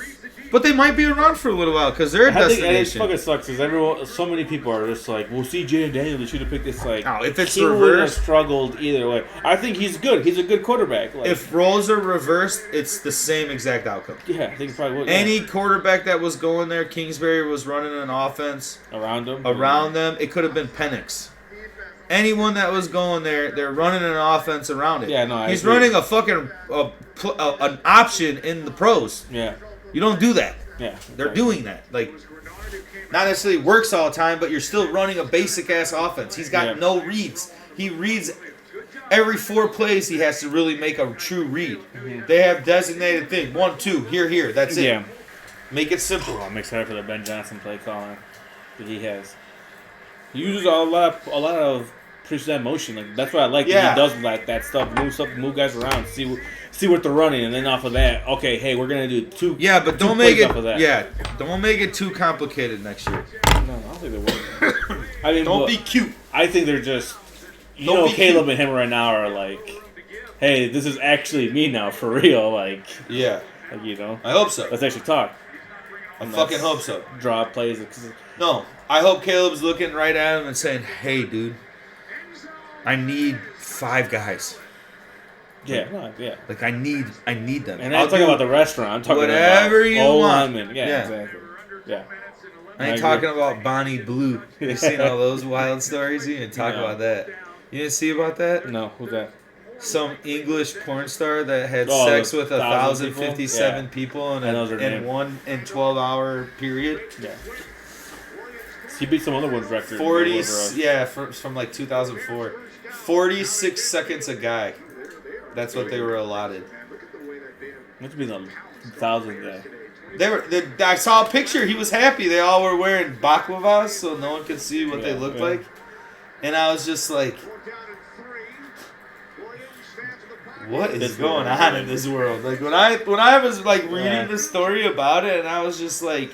But they might be around for a little while because they're a destination. It fucking sucks because so many people are just like, well, CJ and Daniel, they should have picked this. Like, no, if it's he would have reversed, struggled either way. I think he's good. He's a good quarterback. Like, if roles are reversed, it's the same exact outcome. Yeah, I think probably would. Any quarterback that was going there, Kingsbury was running an offense around them. It could have been Penix. Anyone that was going there, they're running an offense around it. Yeah, no, he's running a fucking an option in the pros. Yeah, you don't do that. Yeah, they're doing that. Like, not necessarily works all the time, but you're still running a basic ass offense. He's got no reads. He reads every 4 plays. He has to really make a true read. Mm-hmm. They have designated thing 1, 2, here. That's it. Yeah, make it simple. Oh, I'm excited for the Ben Johnson play calling that he has. He uses a lot of present motion. Like that's what I like. Yeah. He does like that stuff. Move guys around. See what they're running, and then off of that, okay, hey, we're gonna do 2. Yeah, but don't make it. Yeah, don't make it too complicated next year. No, I don't think they will. I mean, don't be cute. I think they're just. Caleb cute. And him right now are like, hey, this is actually me now for real. Like, yeah, like, you know. I hope so. Let's actually talk. I fucking hope so. Draw plays. No, I hope Caleb's looking right at him and saying, "Hey, dude, I need 5 guys." Yeah, Like I need them. And I'm talking about the restaurant. I'm talking whatever about you want. Yeah, exactly. Yeah. I ain't talking about Bonnie Blue. You seen all those wild stories? You didn't talk about that. You didn't see about that? No, who's that? Some English porn star that had sex with 1,057 people in one 12-hour period. Yeah. He beat some other one's record. 40, from like 2004. 46 seconds a guy. That's what they were allotted. Must be the 1,000 guy. I saw a picture. He was happy. They all were wearing baklavas, so no one could see what they looked like. And I was just like, what is going on in this world? Like when I was like reading the story about it, and I was just like,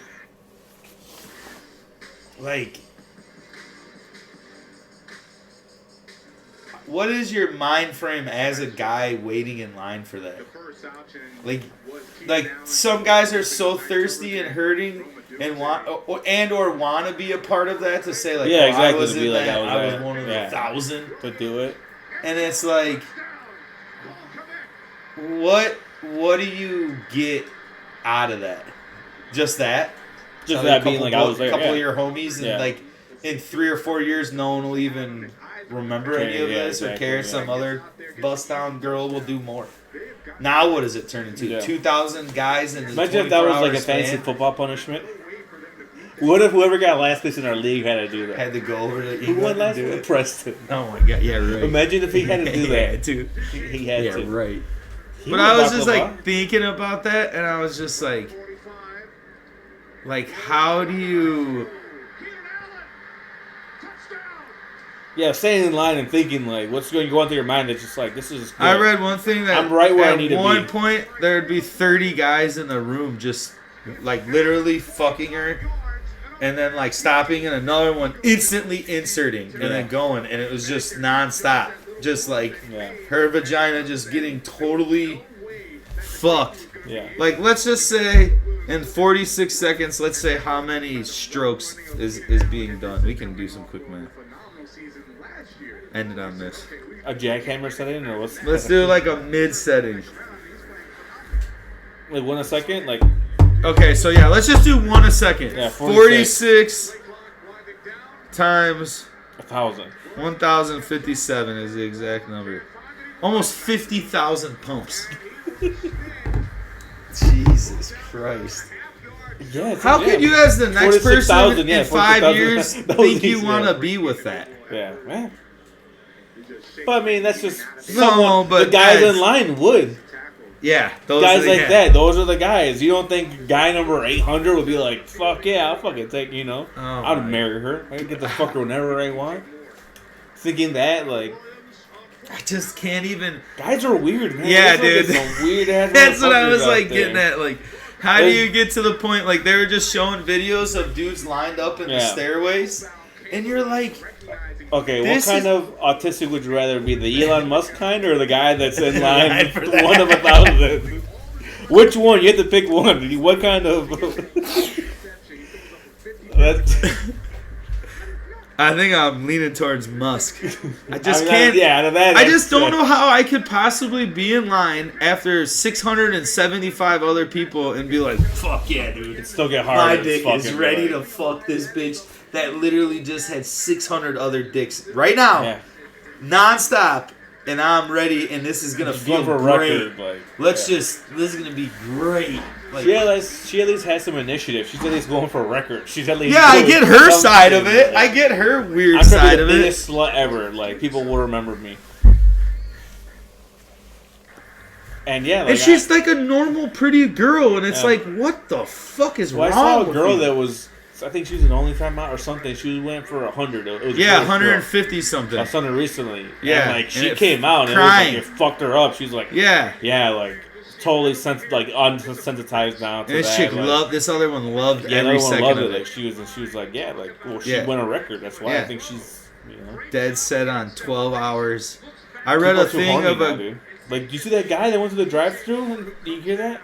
what is your mind frame as a guy waiting in line for that? Like some guys are so thirsty and hurting and want to be a part of that, to say like, exactly. I was in like, that, I was one of the 1,000 to do it. And it's like, what do you get out of that? Just that? Just that being like, I was there. A couple of your homies, and like in 3 or 4 years, no one will even remember any of this or care. Some other bust down girl will do more. Now what does it turn into? 2,000 guys in the Imagine if that was like a fantasy football punishment. What if whoever got last place in our league had to do that? Had to go over to Who won last place? Preston. Oh my god, yeah, right. Imagine if he had to do that. Too. He had to. Yeah, right. He but I was just like thinking about that, and I was just like, how do you... Yeah, staying in line and thinking like, what's going on through your mind? It's just like, this is good. I read one thing that I'm right where I need to be. At one point, there would be 30 guys in the room just like literally fucking her, and then like stopping, and another one instantly inserting, and then going, and it was just nonstop. Just like her vagina just getting totally fucked. Yeah. Like, let's just say in 46 seconds, let's say how many strokes is being done. We can do some quick math. Ended on this. A jackhammer setting, or what's? Let's do like a mid setting. Like 1 a second, like. Okay, so yeah, let's just do 1 a second. Yeah, 46 times 1,000. 1,057 is the exact number. Almost 50,000 pumps. Jesus Christ. Yeah. How could you, as the next person in 5 years, think you want to be with that? Yeah, man. But I mean, that's just but the guys in line would. Yeah, those guys like that. Those are the guys. You don't think guy number 800 would be like, fuck yeah, I'll fucking take, I'd marry her. I can get the fucker whenever I want. Thinking that, like, I just can't even. Guys are weird, man. Yeah, dude. Some weird ass. That's what I was like getting at. Like, how do you get to the point? Like, they were just showing videos of dudes lined up in the stairways, and you're like, okay, what kind of autistic would you rather be? The Elon Musk kind, or the guy that's in line for one of 1,000? Which one? You have to pick one. What kind of? I think I'm leaning towards Musk. I just can't. I just don't know how I could possibly be in line after 675 other people and be like, "Fuck yeah, dude!" It still get hard. My dick is ready to fuck this bitch that literally just had 600 other dicks right now, nonstop, and I'm ready, and this is gonna feel great. This is gonna be great. Like, she at least has some initiative. She's at least going for a record. She's at least I get her side of it. I get her weird side of it. I'm the biggest slut ever. Like, people will remember me. And and she's like a normal, pretty girl, and it's like, what the fuck is wrong with you? I saw a girl that was, I think she was an OnlyFans model or something. She went for 100. It was 150 something. I saw her recently. Yeah, and like she came out and it fucked her up. She's like, like totally unsensitized now. To this chick this other one loved every second of it. Like, she was like, she won a record. That's why I think she's dead set on 12 hours. I read a thing of a. Like, do you see that guy that went to the drive-thru? Do you hear that?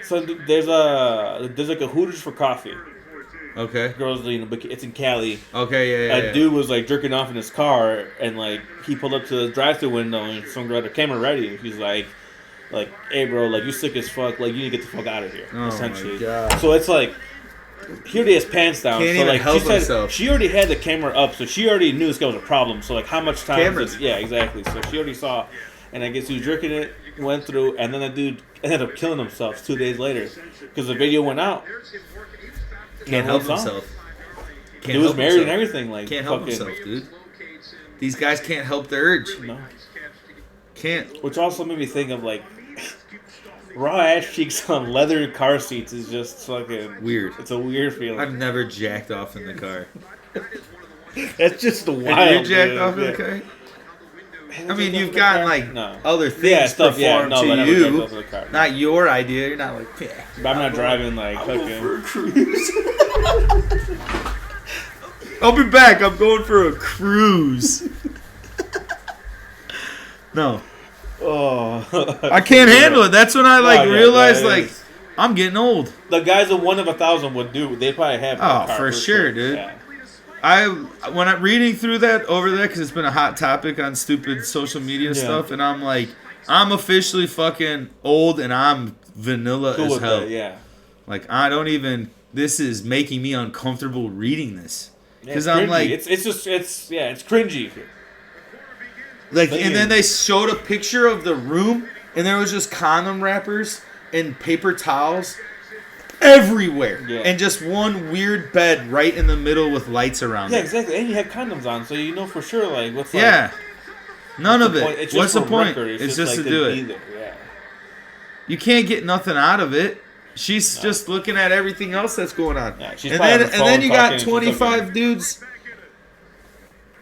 So there's like a Hooters for coffee. Okay. Girls, it's in Cali. Okay, yeah. A dude was like jerking off in his car, and like he pulled up to the drive-thru window, and some girl had her camera ready. He's like, hey bro, like you sick as fuck, like you need to get the fuck out of here. Essentially. My God. So it's like, he already has pants down. Can't so even like help himself. she already had the camera up, so she already knew this guy was a problem. So like, how much time? Cameras. Yeah, exactly. So she already saw. And I guess he was jerking it, went through, and then the dude ended up killing himself 2 days later because the video went out. Can't help himself. He was married and everything. Like, can't help himself, dude. These guys can't help the urge. No. Can't. Which also made me think of like, raw ass cheeks on leather car seats is just fucking Weird. It's a weird feeling. I've never jacked off in the car. That's just the wild. Have you jacked dude. off in the car? I mean, you've gotten like No. other things performed but I to never you. jacked off in the car. Not your idea. You're not like, yeah. But I'm not driving like fucking. cruise. I'll be back. I'm going for a cruise. No. Oh, I can't handle it. That's when I like yeah, realized that like is- I'm getting old. the guys of 1 of 1,000 would do. They probably have. a Oh, car for sure, dude. Yeah. When I'm reading through that over there, because it's been a hot topic on stupid social media stuff, and I'm like, I'm officially fucking old, and I'm vanilla Cool as with hell. that, yeah. Like I don't even. This is making me uncomfortable reading this Yeah, because it's I'm cringy. like, it's cringy. like, Thing and then is- they showed a picture of the room, and there was just condom wrappers and paper towels everywhere, Yeah. and just one weird bed right in the middle with lights around Yeah, it. exactly. And you have condoms on, so you know for sure like what's like. Yeah, none of the it. point? It's just What's the for point? record. It's just like to do be it. there, Yeah. You can't get nothing out of it. She's just looking at everything else that's going on. Yeah, she's and probably then on the and then phone you got talking to 25 fucking- dudes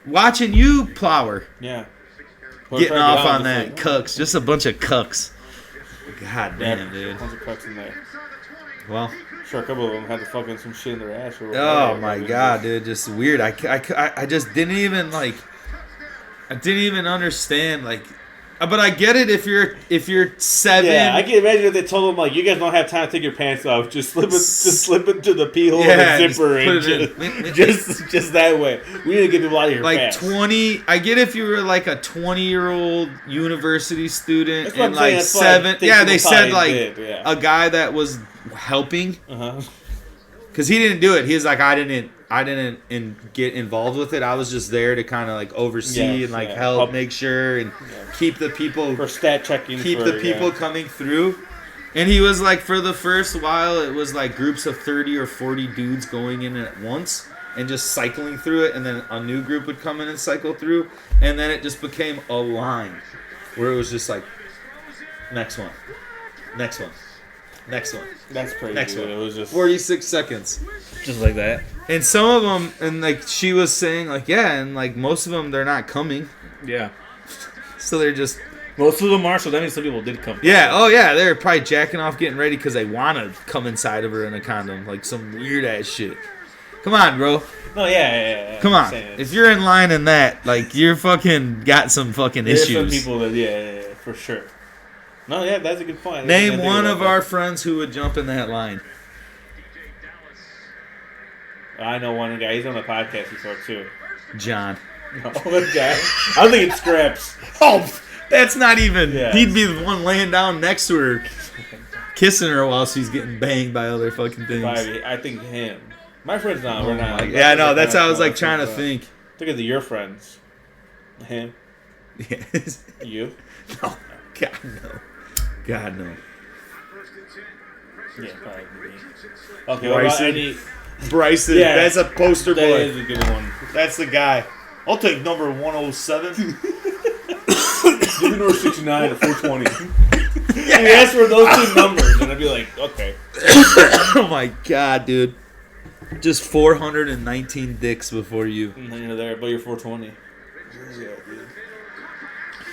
watching you plower. Yeah. Getting Trying to off get on just that like, cucks. Just a bunch of cucks. God yeah, damn, dude. Tons of cucks in there. Well, Sure, a couple of them had to fucking some shit in their ass. Or oh whatever. my god, dude. Just weird. I just didn't even like. I didn't even understand like. But I get it if you're 7. Yeah, I can imagine if they told them like, you guys don't have time to take your pants off. Just slip it to the pee hole Yeah, of the just zipper put and it in. just that way. We need to get people out of here Like fast. 20, I get if you were like a 20-year-old university student That's what and I'm saying, like that's what I 7. think Yeah, they people said probably like did, yeah. a guy that was helping Uh-huh. because he didn't do it. He was like, I didn't get involved with it. I was just there to kind of like oversee Yes, and like yeah. help, make sure and keep the people For stat checking. keep for, the people coming through. And he was like, for the first while, it was like groups of 30 or 40 dudes going in at once and just cycling through it. And then a new group would come in and cycle through. And then it just became a line where it was just like, next one, next one, next one, That's crazy. next dude. one. It was just 46 seconds. just like that. And some of them, and like she was saying, like, yeah, and like most of them, they're not coming. Yeah. So they're just, Most of them are, so that means some people did come. yeah, oh yeah, they're probably jacking off, getting ready because they want to come inside of her in a condom. Like some weird ass shit. Come on, bro. No, yeah. Come I'm on. saying If you're in line in that, like, you're fucking got some fucking there's issues. some people that, yeah, for sure. No, yeah, that's a good point. Name one of our friends who would jump in that line. I know one guy. He's on the podcast before too. John. No, that guy. I don't think it's Scraps. Oh, that's not even. Yeah. He'd be the one laying down next to her, kissing her while she's getting banged by other fucking things. I think him. My friend's not. We're not. Yeah, I know. That's how I was like trying to think. Think of your friends. Him. Yes. You. No. God no. God no. Yeah, probably me. Okay, what about Bryson. any? Bryson. Yeah. That's a poster That boy. is a good one. That's the guy. I'll take number 107. Give me number 69 to 420. Yeah. Ask for those two numbers, and I'd be like, okay. Oh my god, dude. Just 419 dicks before you. And then you're there, but you're 420.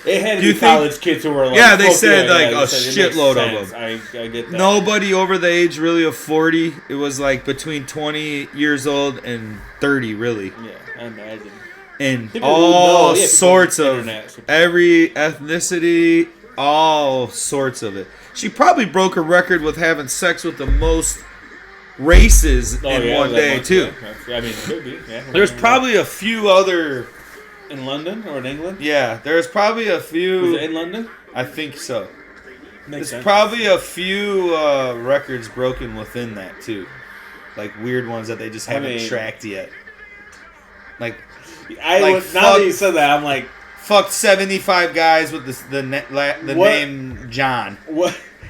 It had to Do you be think- college kids who were like, Yeah, they fuck said, like, they a said it makes shitload of sense. them. I get that. Nobody over the age really of 40. It was like between 20 years old and 30, really. Yeah, I imagine. And People who all know, yeah, people sorts on the of internet, so- every ethnicity, all sorts of it. She probably broke a record with having sex with the most races Oh, in yeah, one that day, much, too. yeah. I mean, it could be. Yeah. There's probably a few other. in London or in England. Yeah, there's probably a Was few. it in London? I think so. Makes There's sense. probably a few records broken within that too, like weird ones that they just haven't mean- tracked yet. Like I like, was, now fuck- that you said that, I'm like, fucked 75 guys with the What? name John.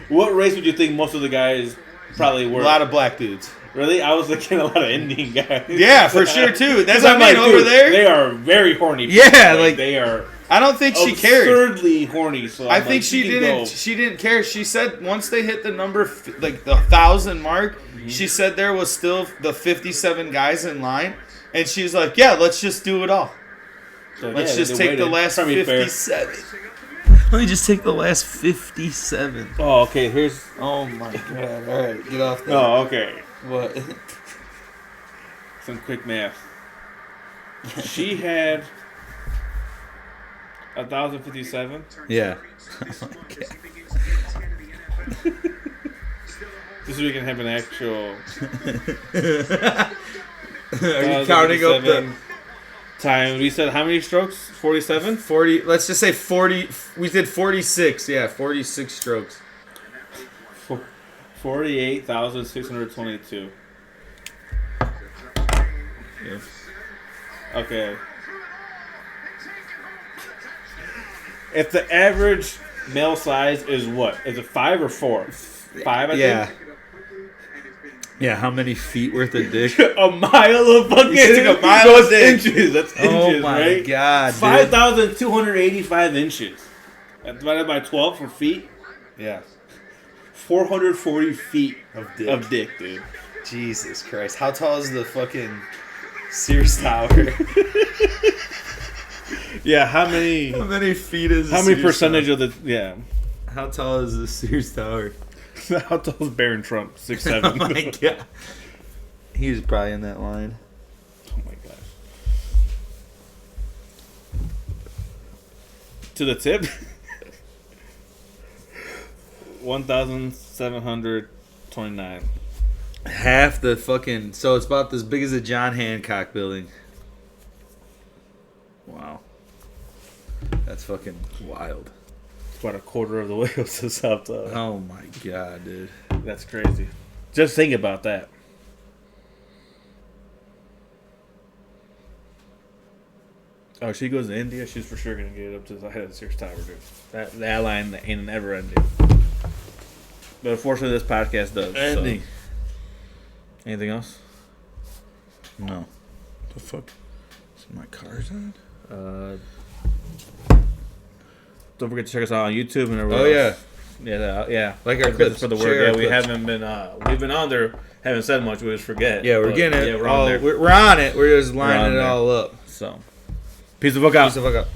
what race would you think most of the guys probably A were? lot of black dudes. Really? I was looking at a lot of Indian guys. Yeah, for sure too. That's 'Cause what I I'm mean like, over dude, there. They are very horny. Yeah, people. like- they are I don't think she cared. Absurdly horny. So I I'm think like, she can didn't. go. She didn't care. She said once they hit the number, like the 1,000 mark, she said there was still the 57 guys in line, and she's like, "Yeah, let's just do it all. So, Let's yeah, just they take the waited. last Probably fair. 57. Let me just take the last 57. Oh, okay. Here's. Oh my god! All right, get off that. Oh, okay. What? Some quick math. She had 1,057. Yeah. Just so we can have an actual. Are you counting up the 1,057 time? We said how many strokes? 47. 40? Let's just say 40. We did 46. Yeah, 46 strokes. 48,622. Yeah. Okay. If the average male size is what? Is it 5 or 4? 5, I Yeah. think. Yeah, how many feet worth of dick? A mile of fucking. You took a mile No, of it's dick. inches. That's inches, Oh my right? god, dude. 5,285 inches. That's divided by 12 for feet. Yeah. 440 feet Of dick. of dick, dude. Jesus Christ. How tall is the fucking Sears Tower? Yeah, how many? How many feet is the How many Sears percentage Tower? of the? Yeah. How tall is the Sears Tower? How tall is Baron Trump? 6'7". Oh my god. He was probably in that line. Oh my gosh. To the tip. 1,729. Half the fucking. So it's about as big as a John Hancock building. Wow. That's fucking wild. It's about a quarter of the way to the South Tower. Oh my god, dude. That's crazy. Just think about that. Oh, she goes to India. She's for sure gonna get up to the head of the Sears Tower, dude. That line ain't never ending. But unfortunately, this podcast does. Ending. So. Anything else? No. The fuck? Is my car's on? Don't forget to check us out on YouTube and everywhere. Oh yeah. else. Yeah. Like our Thanks clips. for the Share word. our Yeah, we clips. haven't been. We've been on there. Haven't said much. We just forget. Yeah, we're But, getting it. Yeah, we're on there. We're on it. We're just lining on it there. all up. So, peace the fuck out. Peace the fuck up.